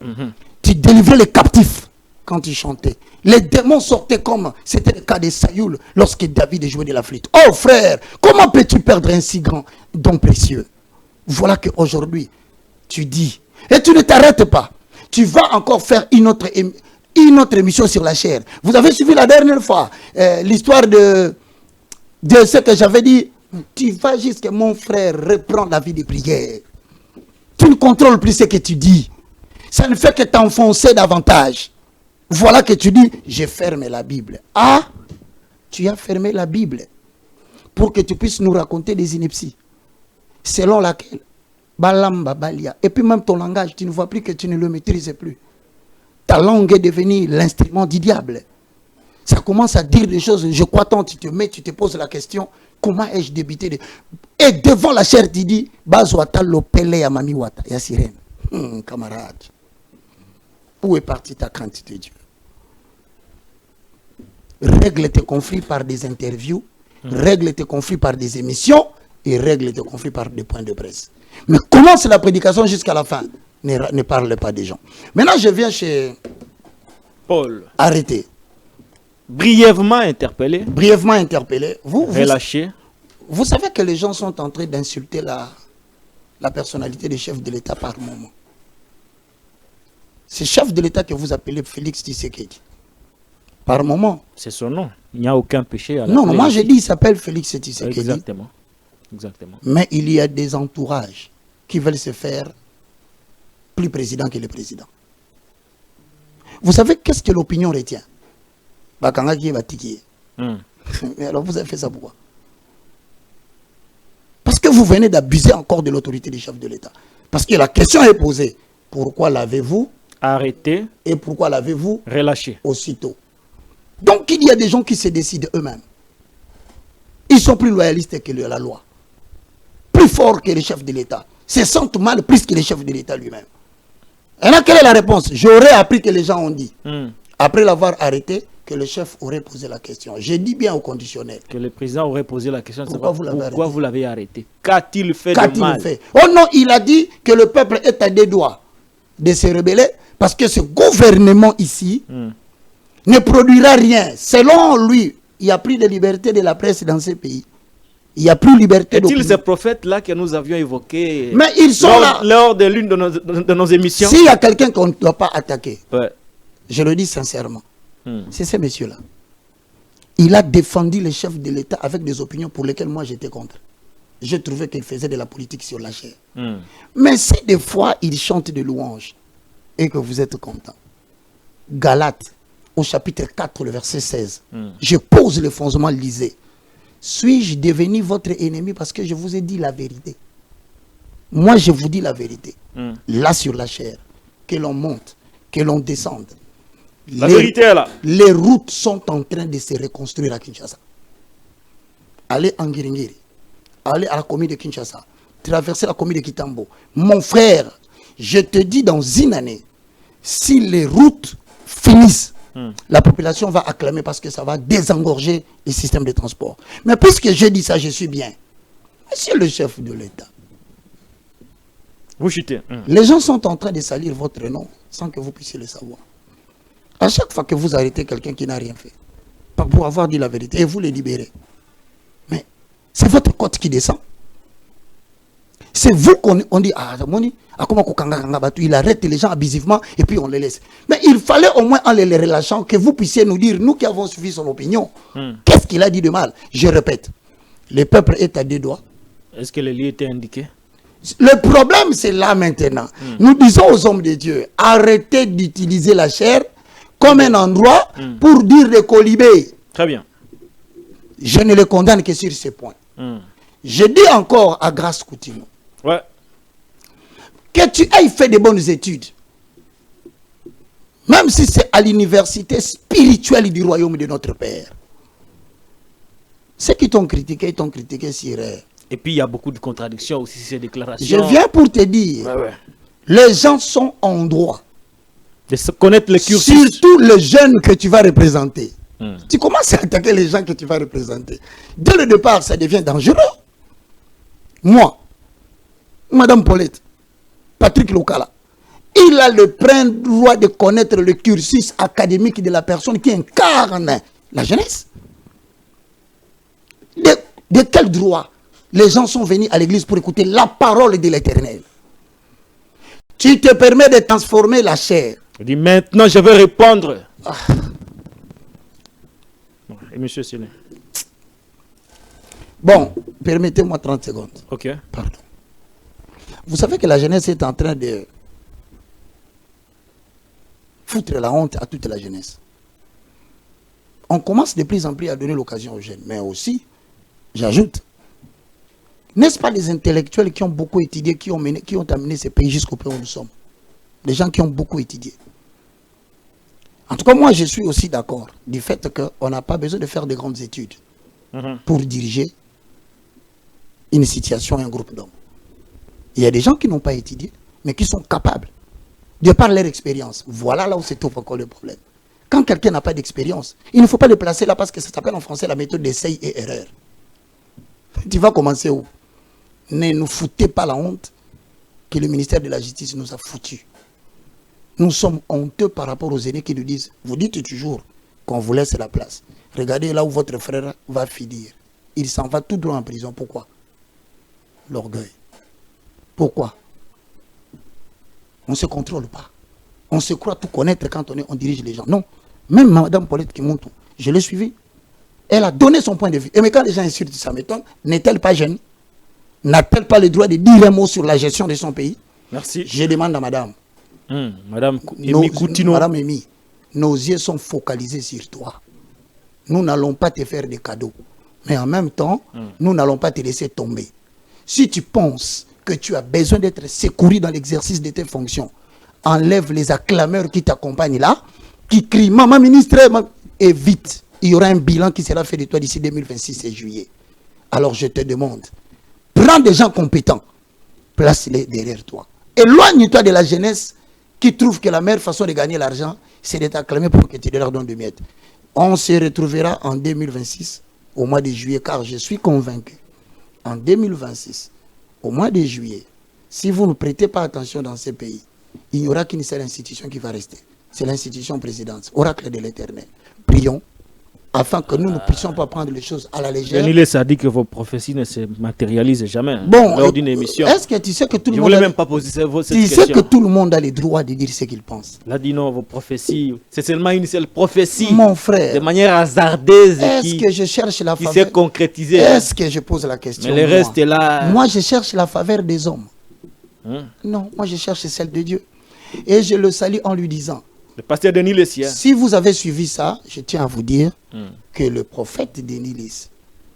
Speaker 2: Tu délivrais les captifs quand tu chantais. Les démons sortaient comme c'était le cas de Saül lorsque David jouait de la flûte. Oh frère, comment peux-tu perdre un si grand don précieux? Voilà qu'aujourd'hui, tu dis, et tu ne t'arrêtes pas. Tu vas encore faire une autre émission sur la chair. Vous avez suivi la dernière fois l'histoire de ce que j'avais dit. Tu vas jusqu'à mon frère reprendre la vie de prière. Tu ne contrôles plus ce que tu dis. Ça ne fait que t'enfoncer davantage. Voilà que tu dis, j'ai fermé la Bible. Ah, tu as fermé la Bible pour que tu puisses nous raconter des inepties. Selon laquelle, Balamba, Balia, et puis même ton langage, tu ne vois plus que tu ne le maîtrises plus. Ta langue est devenue l'instrument du diable. Ça commence à dire des choses, je crois tant, tu te poses la question, comment ai-je débité de... Et devant la chair, tu dis, Bazwata lopele ya mami wata, ya sirène. Camarade, où est partie ta crainte de Dieu? Règle tes conflits par des interviews, règle tes conflits par des émissions, et règle tes conflits par des points de presse. Mais commence la prédication jusqu'à la fin. Ne parle pas des gens. Maintenant, je viens chez
Speaker 3: Paul.
Speaker 2: Arrêtez.
Speaker 3: Brièvement interpellé.
Speaker 2: Brièvement interpellé.
Speaker 3: Relâché.
Speaker 2: Vous savez que les gens sont en train d'insulter la personnalité des chefs de l'État par moment. C'est chef de l'État que vous appelez Félix Tshisekedi. Par moment.
Speaker 3: C'est son nom. Il n'y a aucun péché à la
Speaker 2: Non, moi j'ai dit il s'appelle Félix Tshisekedi.
Speaker 3: Exactement. Exactement.
Speaker 2: Mais il y a des entourages qui veulent se faire plus président que le président. Vous savez qu'est-ce que l'opinion retient? Bakanga qui va tiquer. Mais alors vous avez fait ça pourquoi? Parce que vous venez d'abuser encore de l'autorité des chefs de l'État. Parce que la question est posée. Pourquoi l'avez-vous
Speaker 3: arrêté
Speaker 2: et pourquoi l'avez-vous
Speaker 3: relâché
Speaker 2: aussitôt? Donc il y a des gens qui se décident eux-mêmes. Ils sont plus loyalistes que la loi. Plus forts que les chefs de l'État. Se sentent mal plus que les chefs de l'État lui-même. Et là, quelle est la réponse? J'aurais appris que les gens ont dit. Après l'avoir arrêté, que le chef aurait posé la question. J'ai dit bien au conditionnel.
Speaker 3: Que le président aurait posé la question.
Speaker 2: Pourquoi
Speaker 3: vous l'avez arrêté? Qu'a-t-il fait de mal?
Speaker 2: Oh non, il a dit que le peuple est à 2 doigts de se rebeller parce que ce gouvernement ici ne produira rien. Selon lui, il n'y a plus de liberté de la presse dans ce pays. Il n'y a plus de liberté d'opinion.
Speaker 3: Est-il ces prophètes-là que nous avions évoqués
Speaker 2: Mais ils sont là
Speaker 3: lors de l'une de nos émissions?
Speaker 2: S'il y a quelqu'un qu'on ne doit pas attaquer,
Speaker 3: ouais.
Speaker 2: Je le dis sincèrement, c'est ce monsieur-là. Il a défendu les chefs de l'État avec des opinions pour lesquelles moi j'étais contre. Je trouvais qu'il faisait de la politique sur la chair. Mais si des fois il chante de louanges et que vous êtes content, Galates, au chapitre 4, le verset 16, je pose le fondement, lisez. Suis-je devenu votre ennemi parce que je vous ai dit la vérité? Moi, je vous dis la vérité. Là, sur la chair, que l'on monte, que l'on descende.
Speaker 3: La vérité est là.
Speaker 2: Les routes sont en train de se reconstruire à Kinshasa. Allez en Ngiringiri, allez à la commune de Kinshasa, traversez la commune de Kitambo. Mon frère, je te dis dans une année, si les routes finissent, la population va acclamer parce que ça va désengorger les systèmes de transport. Mais puisque je dis ça, je suis bien. Monsieur le chef de l'État,
Speaker 3: vous chutez.
Speaker 2: Les gens sont en train de salir votre nom sans que vous puissiez le savoir. À chaque fois que vous arrêtez quelqu'un qui n'a rien fait, pour avoir dit la vérité, et vous le libérez. Mais c'est votre côte qui descend. C'est vous qu'on dit, il arrête les gens abusivement et puis on les laisse. Mais il fallait au moins en les relâchant que vous puissiez nous dire, nous qui avons suivi son opinion, qu'est-ce qu'il a dit de mal? Je répète, Le peuple est à 2 doigts.
Speaker 3: Est-ce que les lieux étaient indiqués?
Speaker 2: Le problème, c'est là maintenant. Nous disons aux hommes de Dieu, arrêtez d'utiliser la chair comme un endroit pour dire des colibés.
Speaker 3: Très bien.
Speaker 2: Je ne le condamne que sur ce point. Je dis encore à Grâce Coutinho,
Speaker 3: Ouais.
Speaker 2: que tu aies fait de bonnes études, même si c'est à l'université spirituelle du royaume de notre Père. Ceux qui t'ont critiqué, ils t'ont critiqué sur...
Speaker 3: Et puis il y a beaucoup de contradictions aussi ces déclarations.
Speaker 2: Je viens pour te dire, les gens sont en droit.
Speaker 3: De se connaître le cursus.
Speaker 2: Surtout les jeunes que tu vas représenter. Tu commences à attaquer les gens que tu vas représenter. Dès le départ, ça devient dangereux. Moi, Madame Paulette, Patrick Lokala, il a le plein droit de connaître le cursus académique de la personne qui incarne la jeunesse. De quel droit les gens sont venus à l'église pour écouter la parole de l'Éternel? Tu te permets de transformer la chair.
Speaker 3: Je dis maintenant je vais répondre. Et monsieur Séné.
Speaker 2: Bon, permettez-moi 30 secondes.
Speaker 3: Ok.
Speaker 2: Pardon. Vous savez que la jeunesse est en train de foutre la honte à toute la jeunesse. On commence de plus en plus à donner l'occasion aux jeunes, mais aussi, j'ajoute, n'est-ce pas les intellectuels qui ont beaucoup étudié, qui ont amené ce pays jusqu'au point où nous sommes? Les gens qui ont beaucoup étudié. En tout cas, moi, je suis aussi d'accord du fait qu'on n'a pas besoin de faire de grandes études pour diriger une situation, un groupe d'hommes. Il y a des gens qui n'ont pas étudié, mais qui sont capables, de par leur expérience. Voilà là où se trouve encore le problème. Quand quelqu'un n'a pas d'expérience, il ne faut pas le placer là parce que ça s'appelle en français la méthode d'essai et erreur. Tu vas commencer où? Ne nous foutez pas la honte que le ministère de la Justice nous a foutu. Nous sommes honteux par rapport aux aînés qui nous disent, vous dites toujours qu'on vous laisse la place. Regardez là où votre frère va finir. Il s'en va tout droit en prison. Pourquoi? L'orgueil. Pourquoi? On ne se contrôle pas. On se croit tout connaître quand on dirige les gens. Non. Même Mme Paulette Kimontou, je l'ai suivie. Elle a donné son point de vue. Et mais quand les gens insultent, ça m'étonne. N'est-elle pas jeune? N'a-t-elle pas le droit de dire un mot sur la gestion de son pays?
Speaker 3: Merci.
Speaker 2: Je demande à madame.
Speaker 3: Madame Emi Coutinho.
Speaker 2: Madame Emi, nos yeux sont focalisés sur toi. Nous n'allons pas te faire des cadeaux. Mais en même temps, nous n'allons pas te laisser tomber. Si tu penses que tu as besoin d'être secouru dans l'exercice de tes fonctions, enlève les acclameurs qui t'accompagnent là, qui crient « Maman ministre !» et vite, il y aura un bilan qui sera fait de toi d'ici 2026 et juillet. Alors je te demande, prends des gens compétents, place-les derrière toi. Éloigne-toi de la jeunesse qui trouve que la meilleure façon de gagner l'argent, c'est de t'acclamer pour que tu leur donnes de miettes. On se retrouvera en 2026, au mois de juillet, car je suis convaincu, en 2026, au mois de juillet, si vous ne prêtez pas attention dans ces pays, il n'y aura qu'une seule institution qui va rester. C'est l'institution présidente, oracle de l'Éternel. Prions, afin que nous ne puissions pas prendre les choses à la légère.
Speaker 3: Daniel a dit que vos prophéties ne se matérialisent jamais
Speaker 2: bon,
Speaker 3: lors d'une émission.
Speaker 2: Est-ce que tu sais que tout le
Speaker 3: Je
Speaker 2: monde...
Speaker 3: voulais même pas poser cette question.
Speaker 2: Tu sais que tout le monde a le droit de dire ce qu'il pense.
Speaker 3: Il a dit non, vos prophéties, c'est seulement une seule prophétie.
Speaker 2: Mon frère.
Speaker 3: De manière hasardeuse
Speaker 2: Est-ce que je cherche la faveur?
Speaker 3: Qui s'est concrétisée.
Speaker 2: Est-ce que je pose la question?
Speaker 3: Mais le reste est là.
Speaker 2: Moi, je cherche la faveur des hommes. Non, moi, je cherche celle de Dieu. Et je le salue en lui disant...
Speaker 3: Le pasteur Denis Lessia.
Speaker 2: Si vous avez suivi ça, je tiens à vous dire que le prophète Denis Lys,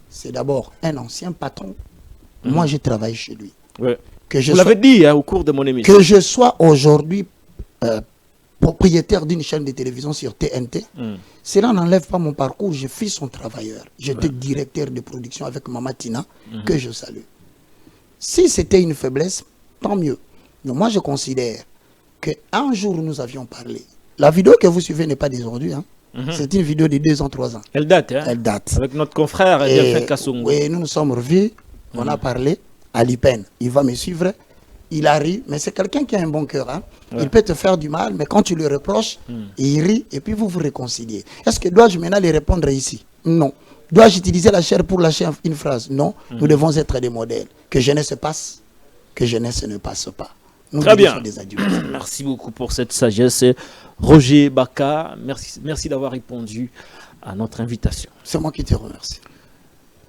Speaker 2: c'est d'abord un ancien patron. Moi, je travaille chez lui.
Speaker 3: Ouais.
Speaker 2: Vous
Speaker 3: l'avez dit au cours de mon émission.
Speaker 2: Que je sois aujourd'hui propriétaire d'une chaîne de télévision sur TNT, cela n'enlève pas mon parcours. Je suis son travailleur. J'étais directeur de production avec Mama Tina, que je salue. Si c'était une faiblesse, tant mieux. Mais moi, je considère qu'un jour, nous avions parlé. La vidéo que vous suivez n'est pas d'aujourd'hui. Hein. C'est une vidéo de 2 ans, 3 ans.
Speaker 3: Elle date. Hein?
Speaker 2: Elle date.
Speaker 3: Avec notre confrère, Delphin Kassongo.
Speaker 2: Oui, nous nous sommes revus. On a parlé à l'IPEN. Il va me suivre. Il a ri. Mais c'est quelqu'un qui a un bon cœur. Hein. Il peut te faire du mal, mais quand tu le reproches, il rit et puis vous vous réconciliez. Est-ce que dois-je maintenant les répondre ici? Non. Dois-je utiliser la chair pour lâcher une phrase? Non. Nous devons être des modèles. Que jeunesse passe, que jeunesse ne passe pas.
Speaker 3: Très bien. Merci beaucoup pour cette sagesse. Roger Baka, merci d'avoir répondu à notre invitation.
Speaker 2: C'est moi qui te remercie.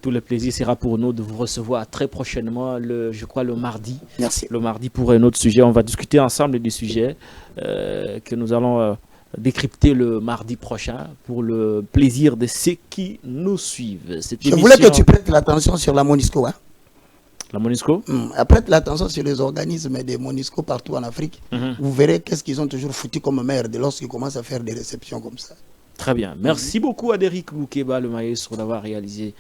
Speaker 3: Tout le plaisir sera pour nous de vous recevoir très prochainement, je crois le mardi.
Speaker 2: Merci.
Speaker 3: Le mardi pour un autre sujet. On va discuter ensemble du sujet que nous allons décrypter le mardi prochain pour le plaisir de ceux qui nous suivent.
Speaker 2: Je voulais que tu prêtes l'attention sur la MONUSCO. Hein?
Speaker 3: La MONUSCO
Speaker 2: Prête l'attention sur les organismes des MONUSCO partout en Afrique. Vous verrez qu'est-ce qu'ils ont toujours foutu comme merde lorsqu'ils commencent à faire des réceptions comme ça.
Speaker 3: Très bien. Merci beaucoup à Derrick Loukeba, le maestro, d'avoir réalisé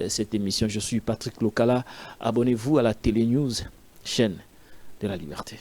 Speaker 3: cette émission. Je suis Patrick Lokala. Abonnez-vous à la Télé News, chaîne de la liberté.